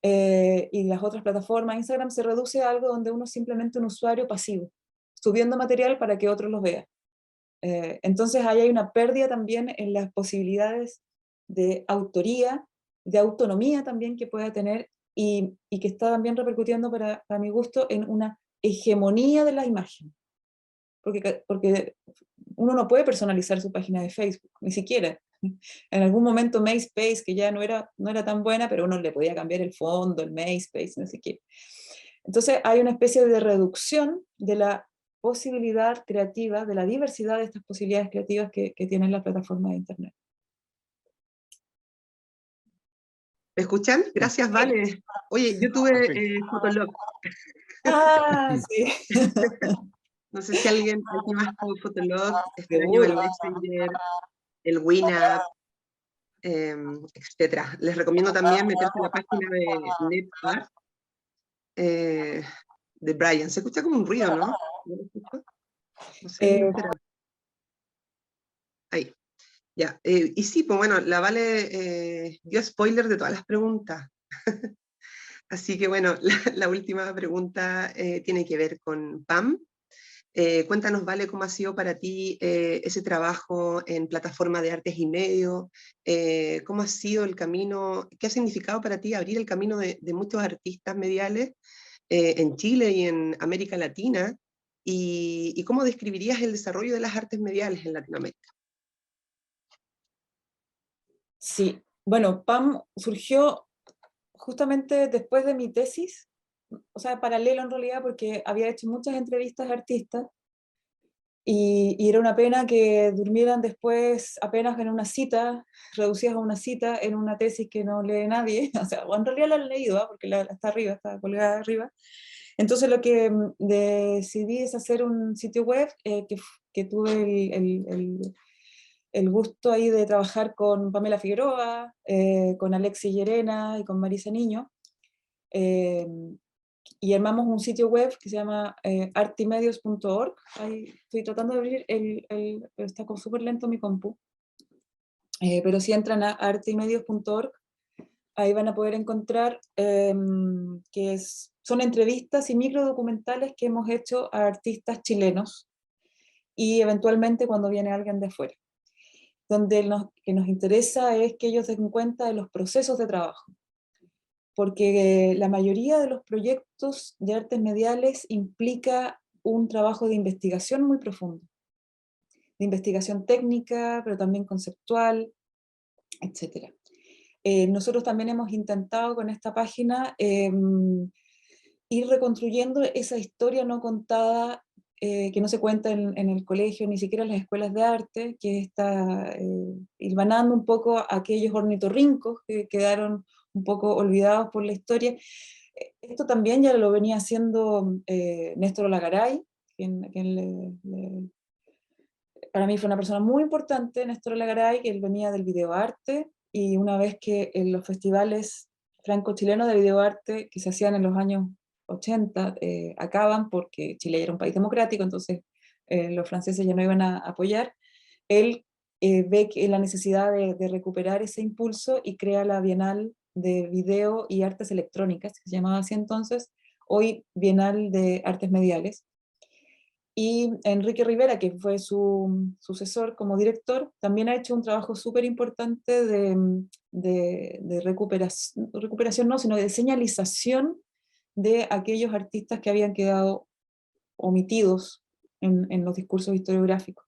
y las otras plataformas, Instagram se reduce a algo donde uno es simplemente un usuario pasivo, subiendo material para que otros lo vean. Entonces ahí hay una pérdida también en las posibilidades de autoría, de autonomía también que pueda tener, y que está también repercutiendo para mi gusto en una hegemonía de la imagen. Porque uno no puede personalizar su página de Facebook, ni siquiera. En algún momento MySpace, que ya no era tan buena, pero uno le podía cambiar el fondo, el MySpace, no sé qué. Entonces hay una especie de reducción de la posibilidad creativa, de la diversidad de estas posibilidades creativas que tienen las plataformas de Internet. ¿Me escuchan? Gracias, Vale. Oye, yo tuve Fotolog. Ah, sí. No sé si alguien más tuvo Fotolog, extraño el Messenger, el WinApp, etc. Les recomiendo también meterse en la página de NetArt, de Brian. Se escucha como un ruido, ¿no? No sé. Ahí. Ya. Y sí, pues bueno, la Vale dio spoiler de todas las preguntas. Así que bueno, la última pregunta tiene que ver con PAM. Cuéntanos, Vale, cómo ha sido para ti ese trabajo en plataforma de artes y medios, cómo ha sido el camino, qué ha significado para ti abrir el camino de muchos artistas mediales en Chile y en América Latina, y cómo describirías el desarrollo de las artes mediales en Latinoamérica. Sí, bueno, PAM surgió justamente después de mi tesis, o sea, paralelo en realidad, porque había hecho muchas entrevistas a artistas, y era una pena que durmieran después apenas en una cita, reducidas a una cita en una tesis que no lee nadie, o sea, o en realidad la han leído, porque está arriba, está colgada arriba. Entonces lo que decidí es hacer un sitio web que tuve el gusto ahí de trabajar con Pamela Figueroa, con Alexis Llerena y con Marisa Niño, y armamos un sitio web que se llama artimedios.org. Ahí estoy tratando de abrir pero está súper lento mi compu. Pero si entran a artimedios.org, ahí van a poder encontrar son entrevistas y microdocumentales que hemos hecho a artistas chilenos y eventualmente cuando viene alguien de afuera. Donde que nos interesa es que ellos den cuenta de los procesos de trabajo, porque la mayoría de los proyectos de artes mediales implica un trabajo de investigación muy profundo, de investigación técnica, pero también conceptual, etc. Nosotros también hemos intentado con esta página ir reconstruyendo esa historia no contada, que no se cuenta en el colegio, ni siquiera en las escuelas de arte, que está hilvanando un poco a aquellos ornitorrincos que quedaron un poco olvidados por la historia. Esto también ya lo venía haciendo Néstor Olagaray, para mí fue una persona muy importante, Néstor Olagaray, que él venía del videoarte, y una vez que en los festivales franco-chilenos de videoarte que se hacían en los años 80 acaban porque Chile ya era un país democrático, entonces los franceses ya no iban a apoyar, él ve que la necesidad de recuperar ese impulso y crea la Bienal de Video y Artes Electrónicas, que se llamaba así entonces, hoy Bienal de Artes Mediales. Y Enrique Rivera, que fue su sucesor como director, también ha hecho un trabajo súper importante de recuperación, no, sino de señalización de aquellos artistas que habían quedado omitidos en los discursos historiográficos.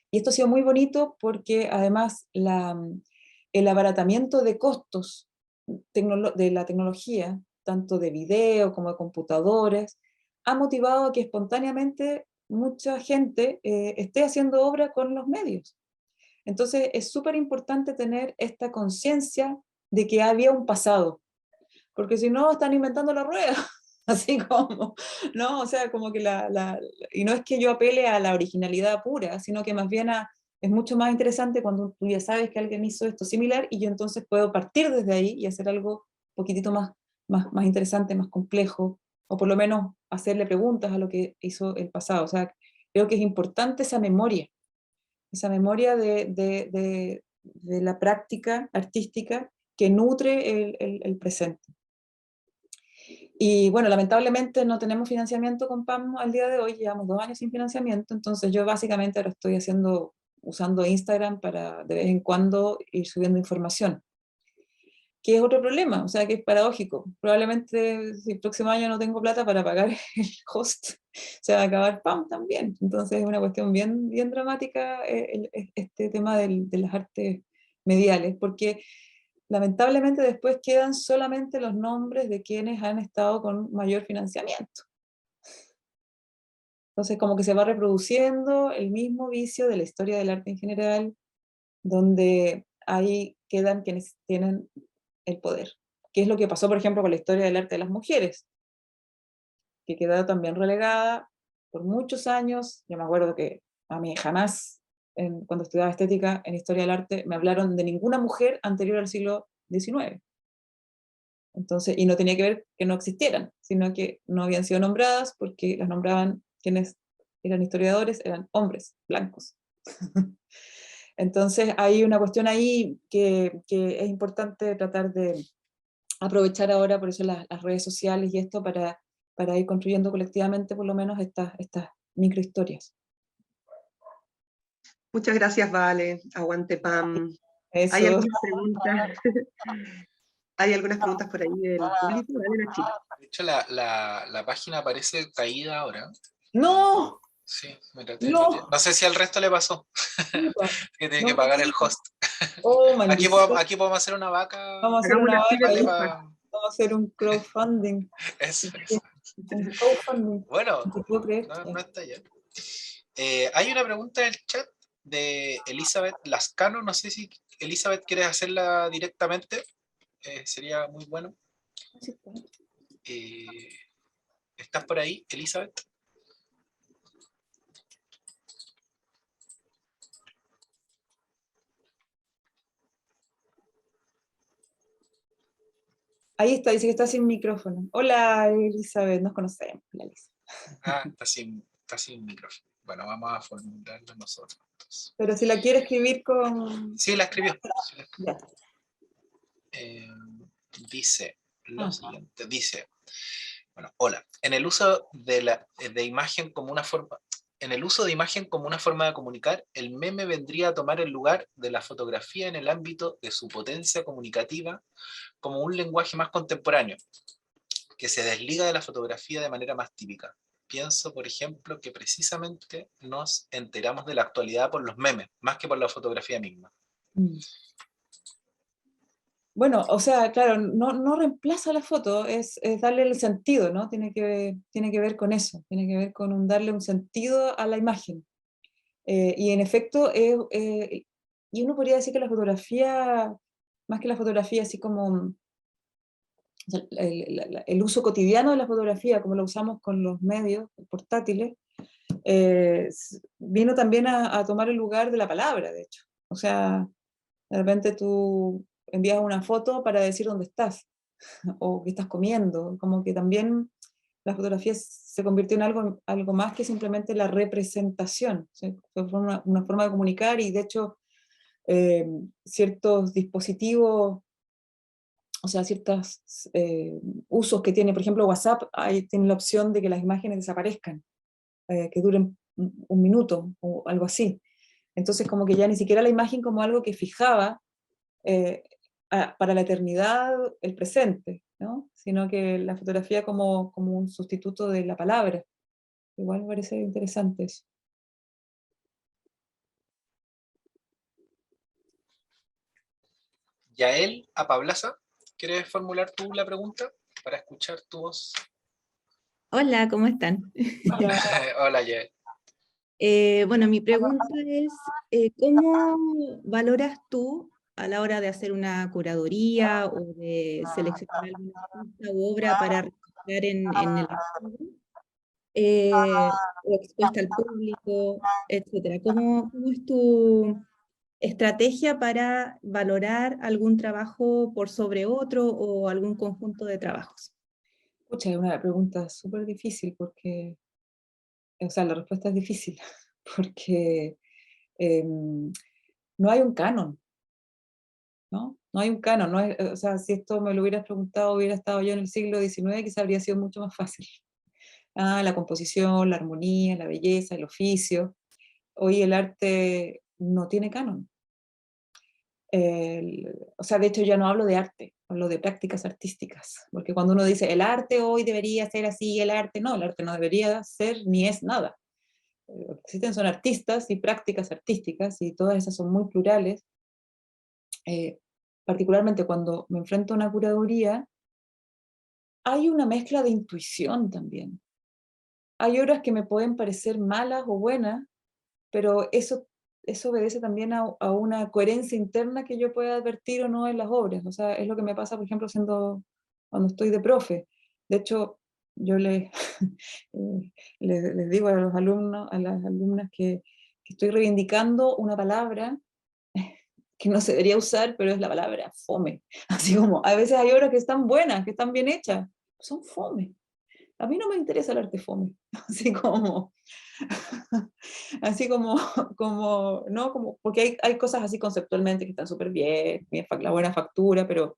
Y esto ha sido muy bonito porque además el abaratamiento de costos de la tecnología, tanto de video como de computadores, ha motivado a que espontáneamente mucha gente esté haciendo obra con los medios. Entonces es súper importante tener esta conciencia de que había un pasado, porque si no están inventando la rueda, así como, ¿no? O sea, como que y no es que yo apele a la originalidad pura, sino que más bien es mucho más interesante cuando tú ya sabes que alguien hizo esto similar y yo entonces puedo partir desde ahí y hacer algo un poquitito más interesante, más complejo, o por lo menos hacerle preguntas a lo que hizo el pasado. O sea, creo que es importante esa memoria de la práctica artística que nutre el presente. Y bueno, lamentablemente no tenemos financiamiento con PAM al día de hoy, llevamos 2 años sin financiamiento, entonces yo básicamente ahora estoy usando Instagram para de vez en cuando ir subiendo información, que es otro problema, o sea que es paradójico. Probablemente si el próximo año no tengo plata para pagar el host, se va a acabar PAM también. Entonces es una cuestión bien, bien dramática este tema de las artes mediales, porque lamentablemente después quedan solamente los nombres de quienes han estado con mayor financiamiento. Entonces como que se va reproduciendo el mismo vicio de la historia del arte en general, donde ahí quedan quienes tienen el poder. ¿Qué es lo que pasó, por ejemplo, con la historia del arte de las mujeres? Que quedó también relegada por muchos años. Yo me acuerdo que a mí jamás, cuando estudiaba estética en historia del arte, me hablaron de ninguna mujer anterior al siglo XIX. Entonces, y no tenía que ver que no existieran, sino que no habían sido nombradas porque las nombraban quienes eran historiadores, eran hombres blancos. Entonces hay una cuestión ahí que es importante tratar de aprovechar ahora, por eso las redes sociales y esto, para ir construyendo colectivamente por lo menos estas microhistorias. Muchas gracias, Vale. Aguante, Pam. Eso. ¿Hay algunas preguntas? ¿Hay algunas preguntas por ahí del público? Dale, Nachito. De hecho, la página aparece caída ahora. ¡No! Sí, No. No sé si al resto le pasó. Que tiene que pagar el host. Oh, aquí podemos hacer una vaca. Vamos a hacer una vaca. Vamos a hacer un crowdfunding. Eso. Un crowdfunding. Bueno, ¿Te puedo creer? no está ya. Hay una pregunta en el chat de Elizabeth Lascano, no sé si Elizabeth quieres hacerla directamente, sería muy bueno. ¿Estás por ahí, Elizabeth? Ahí está, dice que está sin micrófono. Hola, Elizabeth, nos conocemos. Hola, Elisa. Ah, está sin micrófono. Bueno, vamos a formularlo nosotros. Entonces. Pero si la quiere escribir con... Sí, la escribió. Ya. Dice lo siguiente, dice, bueno, hola, en el uso de imagen como una forma, en el uso de imagen como una forma de comunicar, el meme vendría a tomar el lugar de la fotografía en el ámbito de su potencia comunicativa como un lenguaje más contemporáneo, que se desliga de la fotografía de manera más típica. Pienso, por ejemplo, que precisamente nos enteramos de la actualidad por los memes, más que por la fotografía misma. Bueno, o sea, claro, no reemplaza la foto, es darle el sentido, ¿no? Tiene que ver con eso, tiene que ver con darle un sentido a la imagen. Y en efecto, y uno podría decir que la fotografía, más que la fotografía, así como o sea, el uso cotidiano de la fotografía, como lo usamos con los medios portátiles, vino también a tomar el lugar de la palabra, de hecho. O sea, de repente tú envías una foto para decir dónde estás o qué estás comiendo, como que también la fotografía se convirtió en algo más que simplemente la representación, ¿sí? Fue una forma de comunicar y de hecho ciertos dispositivos, o sea, ciertos usos que tiene, por ejemplo, WhatsApp, ahí tiene la opción de que las imágenes desaparezcan, que duren un minuto o algo así. Entonces como que ya ni siquiera la imagen como algo que fijaba eh, para la eternidad el presente, ¿no? Sino que la fotografía como un sustituto de la palabra. Igual me parece interesante eso. Yael Apablaza, ¿quieres formular tú la pregunta para escuchar tu voz? Hola, ¿cómo están? Hola, Yael. Bueno, mi pregunta es, ¿cómo valoras tú a la hora de hacer una curaduría o de seleccionar alguna artista u obra para registrar en el archivo, o expuesta al público, etcétera? ¿Cómo es tu estrategia para valorar algún trabajo por sobre otro o algún conjunto de trabajos? Escucha, es una pregunta súper difícil porque, o sea, la respuesta es difícil, porque no hay un canon, ¿no? No hay un canon, no es, o sea, si esto me lo hubieras preguntado, hubiera estado yo en el siglo XIX, quizá habría sido mucho más fácil. Ah, la composición, la armonía, la belleza, el oficio. Hoy el arte no tiene canon. O sea, de hecho ya no hablo de arte, hablo de prácticas artísticas, porque cuando uno dice el arte hoy debería ser así, el arte no debería ser ni es nada. Lo que existen son artistas y prácticas artísticas, y todas esas son muy plurales. Particularmente cuando me enfrento a una curaduría, hay una mezcla de intuición también. Hay obras que me pueden parecer malas o buenas, pero eso obedece también a una coherencia interna que yo pueda advertir o no en las obras. O sea, es lo que me pasa, por ejemplo, cuando estoy de profe. De hecho, yo les digo a los alumnos, a las alumnas que estoy reivindicando una palabra que no se debería usar, pero es la palabra fome. Así como, a veces hay obras que están buenas, que están bien hechas, son fome. A mí no me interesa el arte fome, así como, así ¿no? Como, porque hay cosas así conceptualmente que están súper bien, la buena factura, pero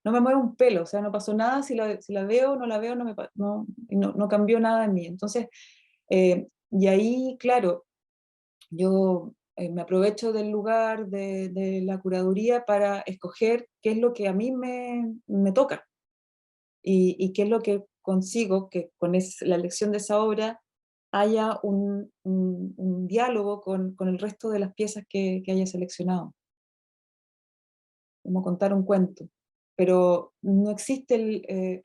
no me mueve un pelo, o sea, no pasó nada, si la veo, no la veo, no cambió nada en mí. Entonces, y ahí, claro, yo me aprovecho del lugar de la curaduría para escoger qué es lo que a mí me toca y qué es lo que consigo que con la elección de esa obra haya un diálogo con el resto de las piezas que haya seleccionado. Como contar un cuento. Pero no existe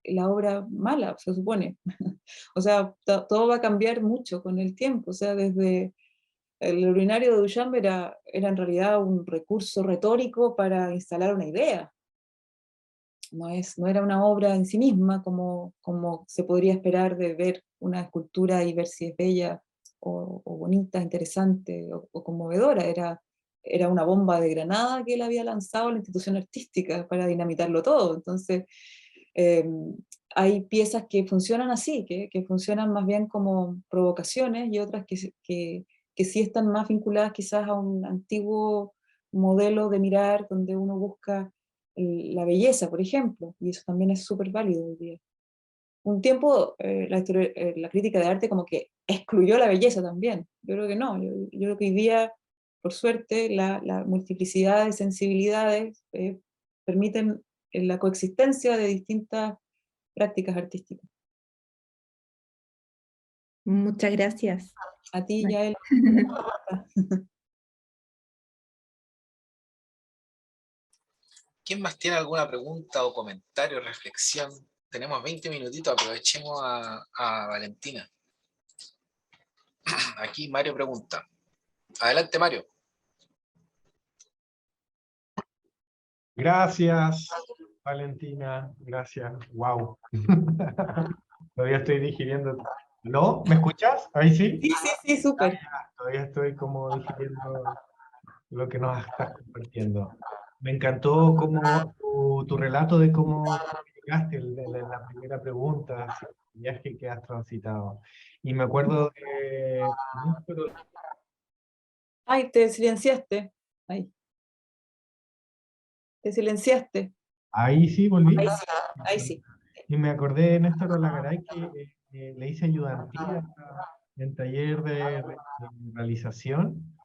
la obra mala, se supone. O sea, todo va a cambiar mucho con el tiempo. O sea, desde el urinario de Duchamp era en realidad un recurso retórico para instalar una idea. No era una obra en sí misma como se podría esperar de ver una escultura y ver si es bella o bonita, interesante o conmovedora. Era una bomba de granada que él había lanzado a la institución artística para dinamitarlo todo. Entonces, hay piezas que funcionan así, que funcionan más bien como provocaciones, y otras que sí están más vinculadas quizás a un antiguo modelo de mirar donde uno busca la belleza, por ejemplo, y eso también es súper válido hoy día. Un tiempo la crítica de arte como que excluyó la belleza también. Yo creo que no, yo creo que hoy día, por suerte, la multiplicidad de sensibilidades permiten la coexistencia de distintas prácticas artísticas. Muchas gracias. A ti, Yael. ¿Quién más tiene alguna pregunta o comentario, reflexión? Tenemos 20 minutitos, aprovechemos a Valentina. Aquí Mario pregunta. Adelante, Mario. Gracias, Valentina. Gracias. Wow. Todavía estoy digiriendo. ¿No? ¿Me escuchas? ¿Ahí sí? Sí, súper. Todavía estoy como digiriendo lo que nos estás compartiendo. Me encantó tu relato de cómo llegaste, la primera pregunta, así, el viaje que has transitado. Y me acuerdo de... Ay, te silenciaste. Ay. Te silenciaste. Ahí sí, volví. Ahí sí. Y me acordé de Néstor Olagaray que le hice ayudantía en taller de realización.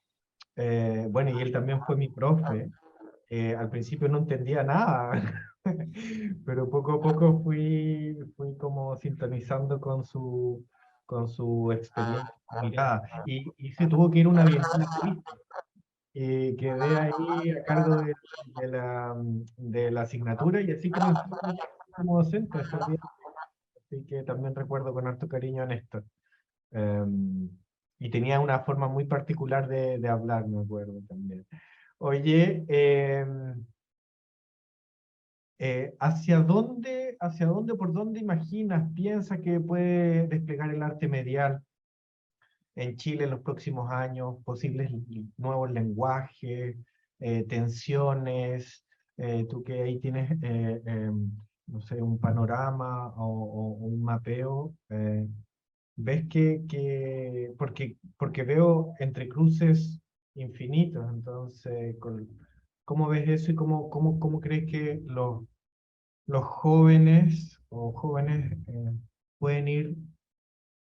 Bueno, y él también fue mi profe. Al principio no entendía nada, pero poco a poco fui como sintonizando con su experiencia, su mirada. Y se tuvo que ir una bienal triste. Y quedé ahí a cargo de la asignatura y así comencé como docente a ser bien. Así que también recuerdo con harto cariño a Néstor. Y tenía una forma muy particular de hablar, me acuerdo también. Oye, hacia dónde, por dónde imaginas, piensas que puede desplegar el arte medial en Chile en los próximos años? Posibles nuevos lenguajes, tensiones, tú que ahí tienes, no sé, un panorama o un mapeo, ves porque veo entrecruces infinitos, entonces, ¿cómo ves eso y cómo crees que los jóvenes o jóvenes pueden ir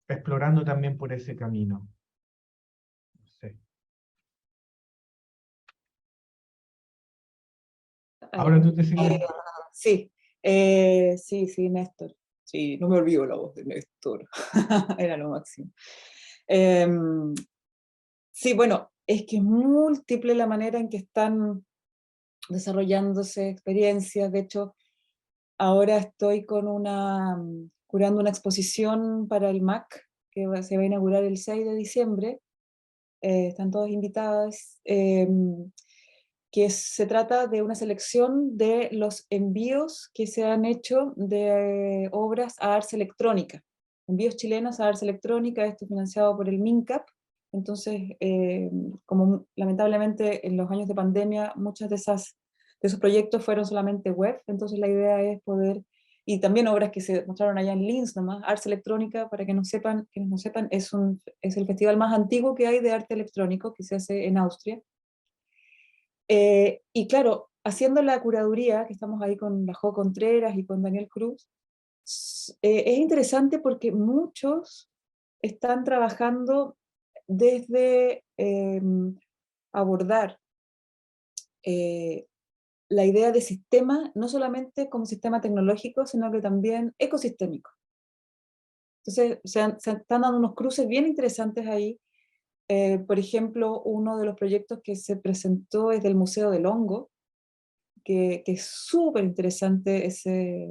explorando también por ese camino? No sé. Ahora tú te sigues. Sí, sí, Néstor. Sí, no me olvido la voz de Néstor. Era lo máximo. Sí, bueno, es que es múltiple la manera en que están desarrollándose experiencias. De hecho, ahora estoy curando una exposición para el MAC, que se va a inaugurar el 6 de diciembre. Están todos invitados. Que se trata de una selección de los envíos que se han hecho de obras a Ars Electrónica, envíos chilenos a Ars Electrónica, esto financiado por el MINCAP. Entonces, como lamentablemente en los años de pandemia muchos de esos proyectos fueron solamente web, entonces la idea es poder, y también obras que se mostraron allá en Linz nomás. Ars Electrónica, para quienes no sepan, es el festival más antiguo que hay de arte electrónico, que se hace en Austria. Y claro, haciendo la curaduría, que estamos ahí con la Jo Contreras y con Daniel Cruz, es interesante porque muchos están trabajando desde abordar la idea de sistema, no solamente como sistema tecnológico, sino que también ecosistémico. Entonces, se están dando unos cruces bien interesantes ahí. Por ejemplo, uno de los proyectos que se presentó es del Museo del Hongo, que es súper interesante ese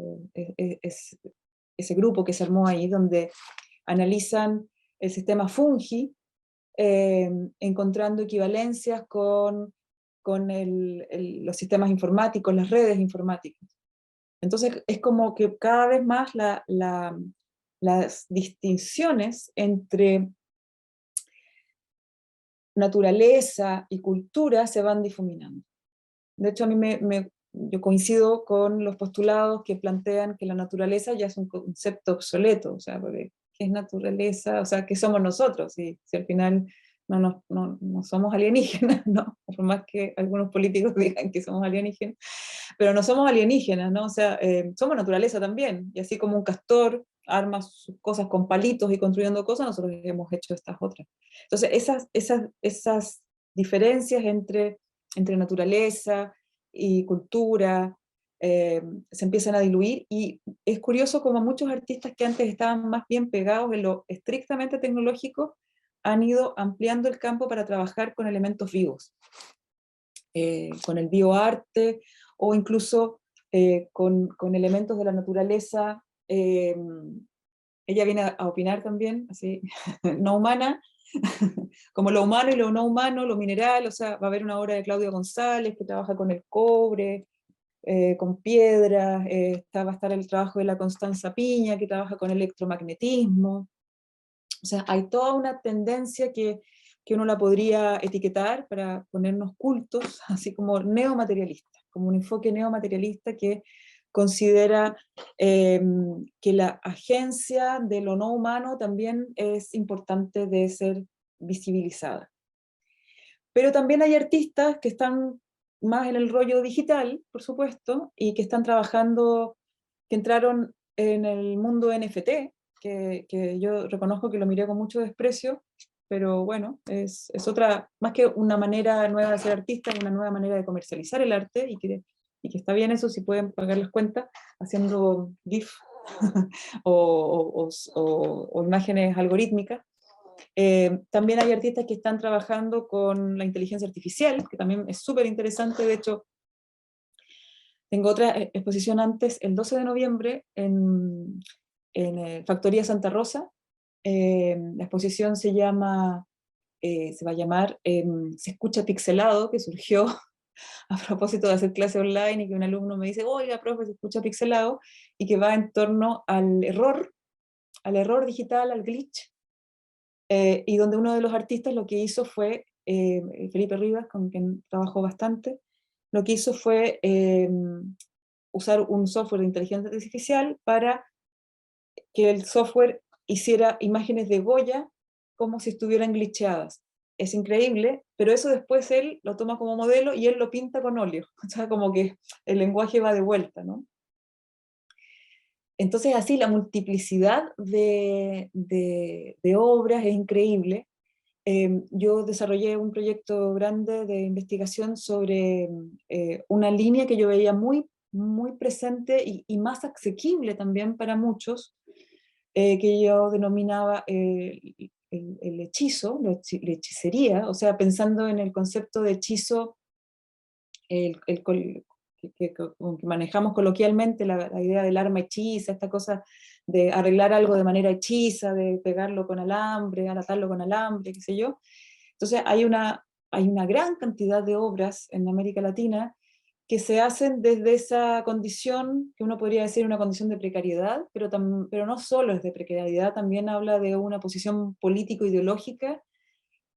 grupo que se armó ahí, donde analizan el sistema Fungi, encontrando equivalencias con los sistemas informáticos, las redes informáticas. Entonces es como que cada vez más las distinciones entre naturaleza y cultura se van difuminando. De hecho, a mí yo coincido con los postulados que plantean que la naturaleza ya es un concepto obsoleto, o sea, porque ¿qué es naturaleza? O sea, ¿qué somos nosotros? Si al final no somos alienígenas, ¿no? Por más que algunos políticos digan que somos alienígenas, pero no somos alienígenas, ¿no? O sea, somos naturaleza también, y así como un castor arma sus cosas con palitos y construyendo cosas, nosotros hemos hecho estas otras. Entonces, esas diferencias entre naturaleza y cultura se empiezan a diluir, y es curioso como muchos artistas que antes estaban más bien pegados en lo estrictamente tecnológico han ido ampliando el campo para trabajar con elementos vivos, con el bioarte, o incluso con elementos de la naturaleza. Ella viene a opinar también, así, no humana, como lo humano y lo no humano, lo mineral. O sea, va a haber una obra de Claudio González que trabaja con el cobre, con piedras, va a estar el trabajo de la Constanza Piña, que trabaja con electromagnetismo. O sea, hay toda una tendencia que uno la podría etiquetar para ponernos cultos, así como neomaterialista, como un enfoque neomaterialista que considera que la agencia de lo no humano también es importante de ser visibilizada. Pero también hay artistas que están más en el rollo digital, por supuesto, y que están trabajando, que entraron en el mundo NFT, que yo reconozco que lo miré con mucho desprecio, pero bueno, es otra, más que una manera nueva de ser artista, una nueva manera de comercializar el arte, y que está bien eso si pueden pagar las cuentas haciendo GIF o imágenes algorítmicas. También hay artistas que están trabajando con la inteligencia artificial, que también es súper interesante. De hecho, tengo otra exposición antes, el 12 de noviembre, en Factoría Santa Rosa. La exposición se va a llamar Se escucha pixelado, que surgió a propósito de hacer clase online, y que un alumno me dice, oiga, profe, se escucha pixelado, y que va en torno al error digital, al glitch, y donde uno de los artistas lo que hizo fue, Felipe Rivas, con quien trabajo bastante, lo que hizo fue usar un software de inteligencia artificial para que el software hiciera imágenes de Goya como si estuvieran glitcheadas. Es increíble, pero eso después él lo toma como modelo y él lo pinta con óleo. O sea, como que el lenguaje va de vuelta, ¿no? Entonces así la multiplicidad de obras es increíble. Yo desarrollé un proyecto grande de investigación sobre una línea que yo veía muy, muy presente y más asequible también para muchos, que yo denominaba el hechizo, la hechicería. O sea, pensando en el concepto de hechizo, que manejamos coloquialmente, la idea del arma hechiza, esta cosa de arreglar algo de manera hechiza, de pegarlo con alambre, atarlo con alambre, qué sé yo. Entonces hay una gran cantidad de obras en América Latina que se hacen desde esa condición, que uno podría decir una condición de precariedad, pero no solo es de precariedad, también habla de una posición político-ideológica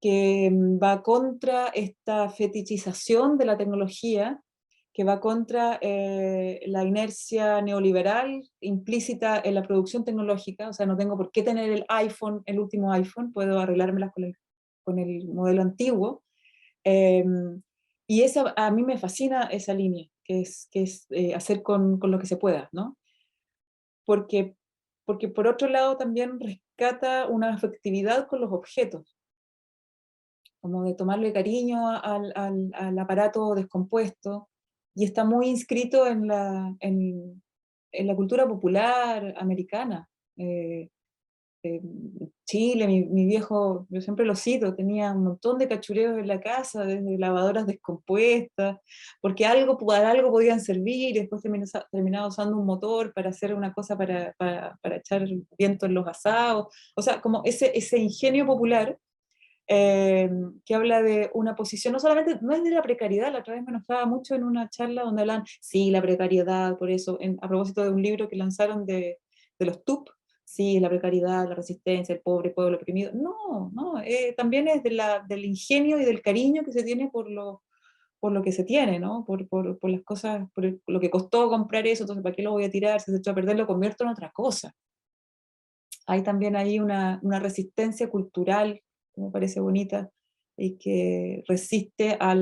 que va contra esta fetichización de la tecnología, que va contra la inercia neoliberal implícita en la producción tecnológica. O sea, no tengo por qué tener el iPhone, el último iPhone, puedo arreglármelas con el modelo antiguo. Y a mí me fascina esa línea, que es hacer con lo que se pueda, ¿no? Porque por otro lado también rescata una afectividad con los objetos, como de tomarle cariño al aparato descompuesto, y está muy inscrito en la cultura popular americana. Chile, mi viejo, yo siempre lo cito, tenía un montón de cachureos en la casa, desde lavadoras descompuestas, porque para algo podían servir, y después terminaba usando un motor para hacer una cosa para echar viento en los asados, o sea, como ese ingenio popular, que habla de una posición, no solamente, no es de la precariedad, la otra vez me enojaba mucho en una charla donde hablan, sí, la precariedad, por eso, a propósito de un libro que lanzaron de los TUP, sí, la precariedad, la resistencia, el pobre pueblo oprimido, no, también es del ingenio y del cariño que se tiene por lo que se tiene, ¿no? Por las cosas, lo que costó comprar eso, entonces ¿para qué lo voy a tirar? Si se echó a perder, lo convierto en otra cosa. Hay también ahí una resistencia cultural, que me parece bonita, y que resiste a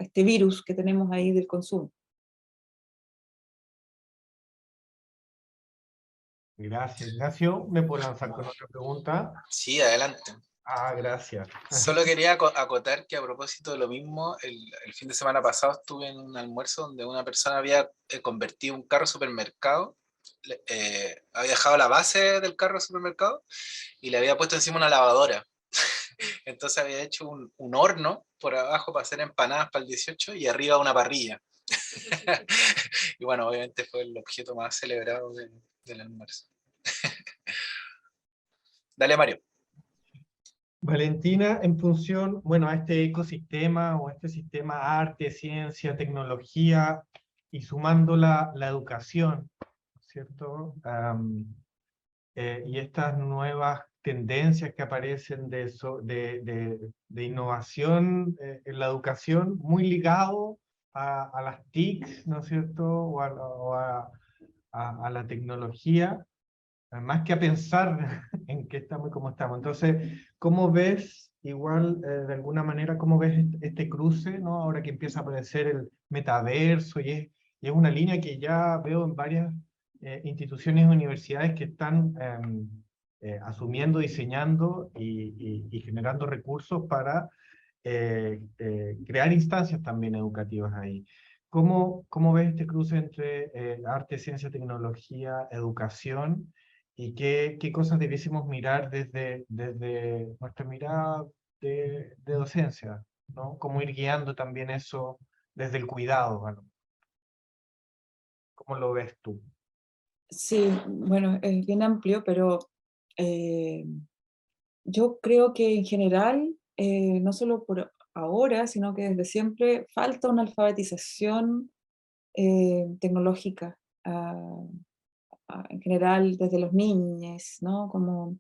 este virus que tenemos ahí del consumo. Gracias, Ignacio. ¿Me puedo lanzar con otra pregunta? Sí, adelante. Gracias. Solo quería acotar que a propósito de lo mismo, el fin de semana pasado estuve en un almuerzo donde una persona había convertido un carro supermercado, había dejado la base del carro supermercado y le había puesto encima una lavadora. Entonces había hecho un horno por abajo para hacer empanadas para el 18 y arriba una parrilla. Y bueno, obviamente fue el objeto más celebrado del almuerzo. Dale, Mario. Valentina, en función, bueno, a este ecosistema o a este sistema arte, ciencia, tecnología y sumando la educación, ¿cierto? Y estas nuevas tendencias que aparecen de innovación en la educación, muy ligado a las TICs, ¿no es cierto? A la tecnología, más que a pensar en qué estamos y cómo estamos. Entonces, ¿cómo ves, igual, de alguna manera, cómo ves este cruce, ¿no? Ahora que empieza a aparecer el metaverso y es una línea que ya veo en varias instituciones y universidades que están asumiendo, diseñando y generando recursos para crear instancias también educativas ahí. ¿Cómo ves este cruce entre arte, ciencia, tecnología, educación? ¿Y qué cosas debiésemos mirar desde nuestra mirada de docencia, ¿no? Cómo ir guiando también eso desde el cuidado, ¿no? ¿Cómo lo ves tú? Sí, bueno, es bien amplio, pero yo creo que en general, no solo por ahora, sino que desde siempre, falta una alfabetización tecnológica, en general desde los niños, ¿no? Como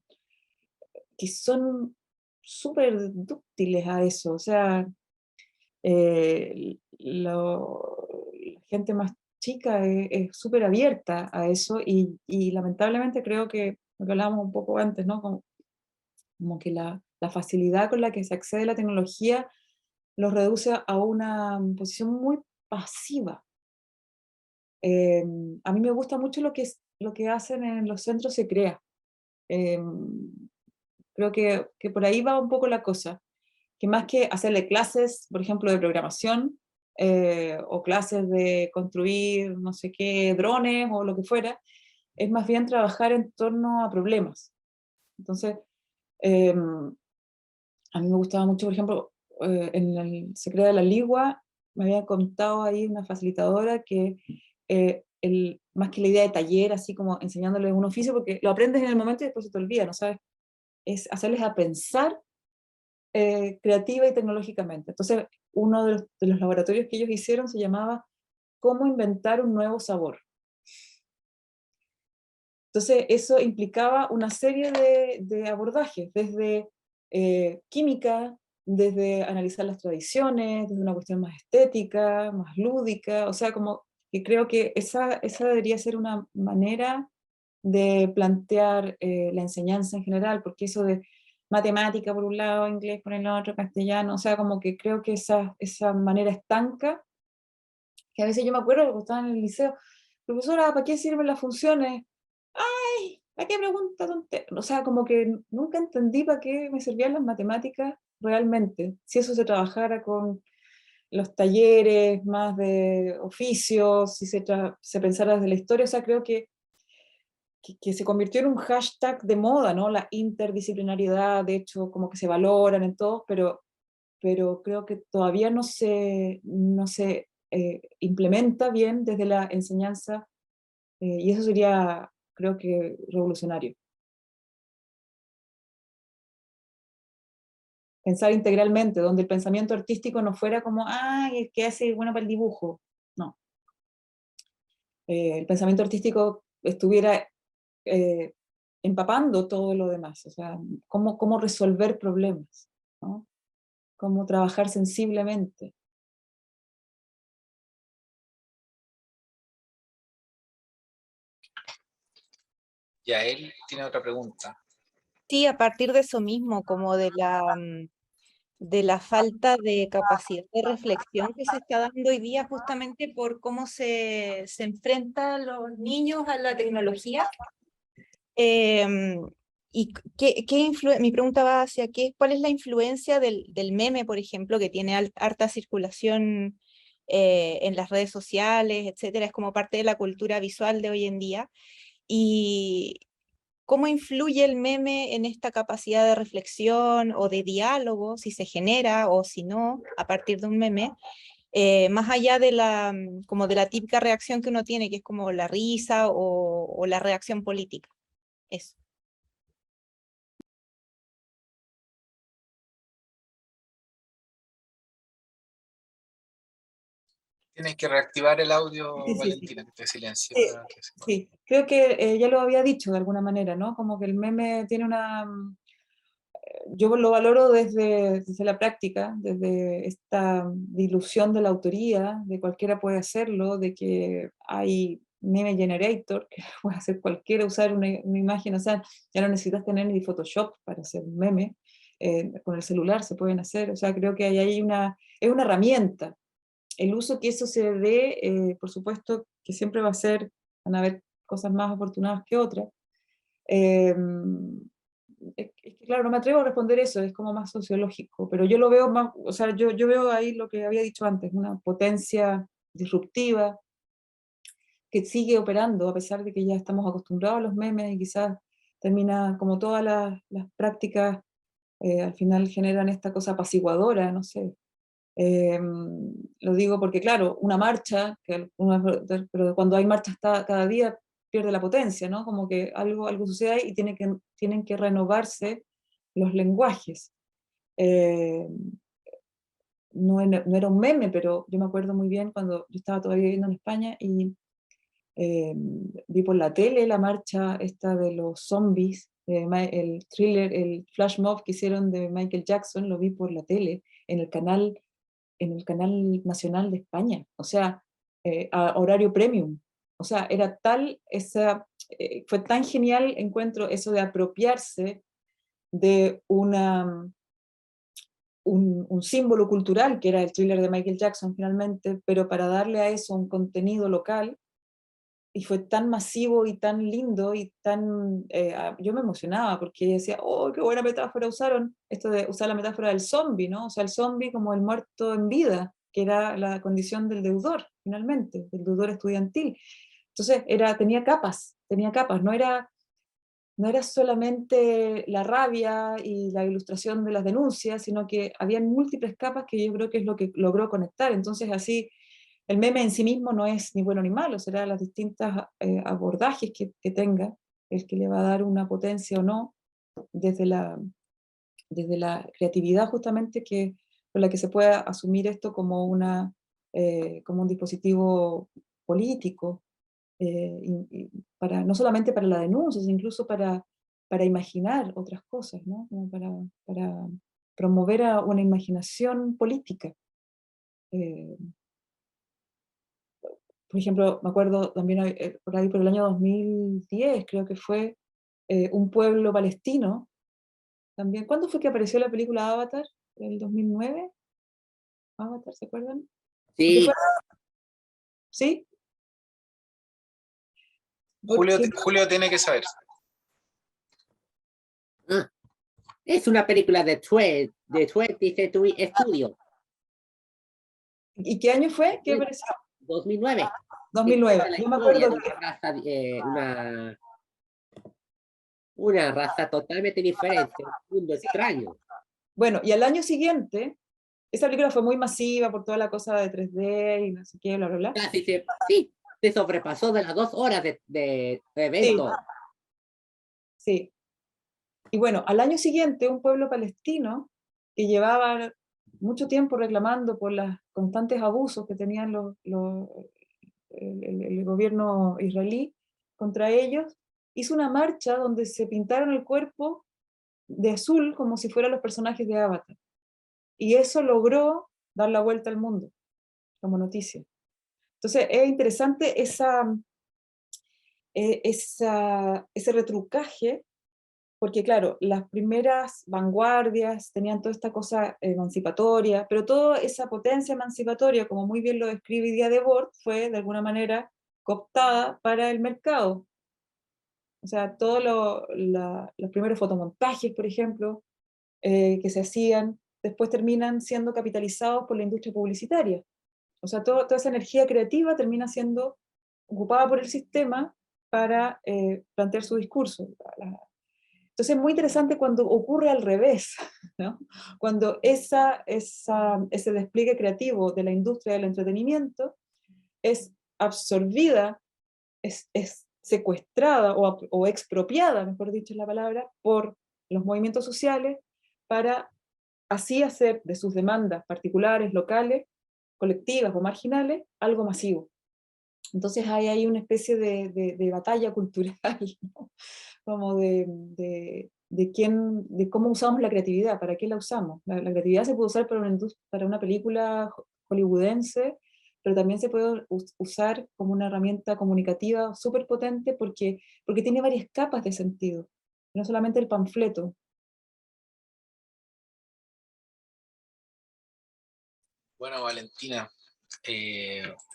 que son súper dúctiles a eso, o sea, la gente más chica es súper abierta a eso y lamentablemente creo que, lo que hablábamos un poco antes, ¿no? Como que la facilidad con la que se accede a la tecnología los reduce a una posición muy pasiva. A mí me gusta mucho lo que hacen en los centros Se Crea. Creo que por ahí va un poco la cosa, que más que hacerle clases, por ejemplo, de programación, o clases de construir no sé qué, drones o lo que fuera, es más bien trabajar en torno a problemas. Entonces, a mí me gustaba mucho, por ejemplo, en el Secreto de la Ligua, me había contado ahí una facilitadora que más que la idea de taller, así como enseñándoles un oficio, porque lo aprendes en el momento y después se te olvida, ¿no sabes? Es hacerles a pensar creativa y tecnológicamente. Entonces, uno de los laboratorios que ellos hicieron se llamaba ¿Cómo inventar un nuevo sabor? Entonces, eso implicaba una serie de abordajes, desde química, desde analizar las tradiciones, desde una cuestión más estética, más lúdica, o sea, como que creo que esa debería ser una manera de plantear la enseñanza en general, porque eso de matemática por un lado, inglés por el otro, castellano, o sea, como que creo que esa manera estanca, que a veces yo me acuerdo cuando estaba en el liceo, profesora, ¿para qué sirven las funciones? Ay, ¿para qué pregunta tonta? O sea, como que nunca entendí para qué me servían las matemáticas realmente. Si eso se trabajara con los talleres más de oficios, si se pensara desde la historia, o sea, creo que que se convirtió en un hashtag de moda, ¿no? La interdisciplinariedad, de hecho, como que se valoran en todos, pero creo que todavía no se implementa bien desde la enseñanza, y eso sería, creo que, revolucionario. Pensar integralmente, donde el pensamiento artístico no fuera como, es que hace bueno para el dibujo. No. El pensamiento artístico estuviera empapando todo lo demás, o sea, cómo resolver problemas, ¿no? Cómo trabajar sensiblemente. Ya él tiene otra pregunta. Sí, a partir de eso mismo, como de la falta de capacidad de reflexión que se está dando hoy día justamente por cómo se enfrentan los niños a la tecnología. Y mi pregunta va hacia cuál es la influencia del meme, por ejemplo, que tiene harta circulación en las redes sociales, etcétera, es como parte de la cultura visual de hoy en día. Y ¿cómo influye el meme en esta capacidad de reflexión o de diálogo, si se genera o si no, a partir de un meme? Más allá de como de la típica reacción que uno tiene, que es como la risa o la reacción política. Eso. Tienes que reactivar el audio, Sí, sí, sí. Valentina, que te silencio. Sí, creo que ya lo había dicho de alguna manera, ¿no? Como que el meme tiene yo lo valoro desde la práctica, desde esta dilución de la autoría, de cualquiera puede hacerlo, de que hay meme generator, que puede hacer cualquiera, usar una imagen, o sea, ya no necesitas tener ni Photoshop para hacer un meme, con el celular se pueden hacer, o sea, creo que es una herramienta. El uso que eso se dé, por supuesto que siempre van a haber cosas más afortunadas que otras. Es que, claro, no me atrevo a responder eso, es como más sociológico, pero yo lo veo más, o sea, yo veo ahí lo que había dicho antes, una potencia disruptiva que sigue operando, a pesar de que ya estamos acostumbrados a los memes y quizás termina, como todas las prácticas, al final generan esta cosa apaciguadora, no sé. Lo digo porque, claro, una marcha, pero cuando hay marcha cada día pierde la potencia, ¿no? Como que algo sucede y tienen que renovarse los lenguajes. No era un meme, pero yo me acuerdo muy bien cuando yo estaba todavía viviendo en España y vi por la tele la marcha esta de los zombies, el thriller, el flash mob que hicieron de Michael Jackson, lo vi por la tele, en el canal nacional de España, o sea, a horario premium. O sea, fue tan genial, encuentro, eso de apropiarse de un símbolo cultural, que era el thriller de Michael Jackson finalmente, pero para darle a eso un contenido local, y fue tan masivo y tan lindo y yo me emocionaba porque decía, oh, qué buena metáfora usaron, esto de usar la metáfora del zombie, ¿no? O sea, el zombie como el muerto en vida, que era la condición del deudor, finalmente, del deudor estudiantil. Entonces, tenía capas, no era solamente la rabia y la ilustración de las denuncias, sino que había múltiples capas que yo creo que es lo que logró conectar. Entonces, así, el meme en sí mismo no es ni bueno ni malo, será las distintas abordajes que tenga, el que le va a dar una potencia o no, desde la creatividad justamente con la que se pueda asumir esto como como un dispositivo político, no solamente para la denuncia, sino incluso para imaginar otras cosas, ¿no? Como para promover una imaginación política. Por ejemplo, me acuerdo también por ahí por el año 2010, creo que fue un pueblo palestino también. ¿Cuándo fue que apareció la película Avatar? ¿El 2009? Avatar, ¿se acuerdan? Sí, ¿Sí? Julio tiene que saber. es una película de 23 Studio. ¿Y qué año fue que apareció? 2009. 2009. La Yo me historia acuerdo de una raza, Una raza totalmente diferente, un mundo extraño. Bueno, y al año siguiente, esa película fue muy masiva por toda la cosa de 3D y no sé qué, bla, bla, bla. Casi se sobrepasó de las 2 horas de Sí, evento. sí. Y bueno, al año siguiente, un pueblo palestino que llevaba mucho tiempo reclamando por los constantes abusos que tenían el gobierno israelí contra ellos, hizo una marcha donde se pintaron el cuerpo de azul como si fueran los personajes de Avatar. Y eso logró dar la vuelta al mundo como noticia. Entonces es interesante ese retrucaje, porque claro, las primeras vanguardias tenían toda esta cosa emancipatoria, pero toda esa potencia emancipatoria, como muy bien lo describe Idea Debord, fue de alguna manera cooptada para el mercado. O sea, todos los primeros fotomontajes, por ejemplo, que se hacían, después terminan siendo capitalizados por la industria publicitaria. O sea, toda esa energía creativa termina siendo ocupada por el sistema para plantear su discurso. Entonces es muy interesante cuando ocurre al revés, ¿no? Cuando ese despliegue creativo de la industria del entretenimiento es absorbida, es secuestrada o expropiada, mejor dicho es la palabra, por los movimientos sociales para así hacer de sus demandas particulares, locales, colectivas o marginales, algo masivo. Entonces hay una especie de batalla cultural, ¿no? Como de cómo usamos la creatividad, para qué la usamos. La creatividad se puede usar para una película hollywoodense, pero también se puede usar como una herramienta comunicativa súper potente porque tiene varias capas de sentido, no solamente el panfleto. Bueno, Valentina,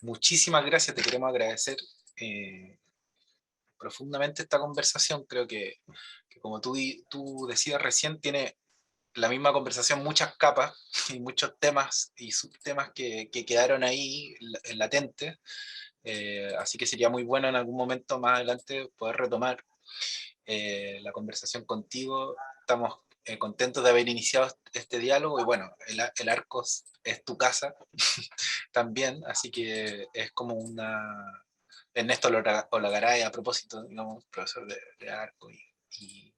muchísimas gracias, te queremos agradecer profundamente esta conversación. Creo que como tú decías recién, tiene la misma conversación muchas capas y muchos temas y subtemas que quedaron ahí latentes, así que sería muy bueno en algún momento más adelante poder retomar la conversación contigo. Estamos contentos de haber iniciado este diálogo y bueno, el Arcos es tu casa también, así que es como una... Ernesto Olagaray, a propósito, digamos, profesor de Arco y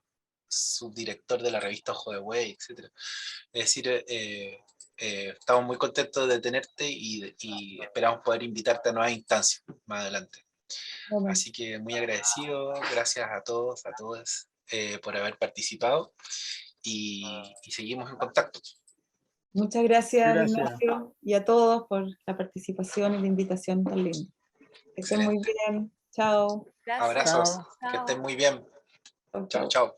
subdirector de la revista Ojo de Buey, etc. Es decir, estamos muy contentos de tenerte y esperamos poder invitarte a nuevas instancias más adelante. Bueno, Así que muy agradecido, gracias a todos, a todas por haber participado y seguimos en contacto. muchas gracias, Gracias. Ignacio, y a todos por la participación y la invitación tan linda. Que estén muy Excelente. bien. Chao. Gracias. Abrazos, Chao. que estén muy bien. Chao, Chao, chao. chao.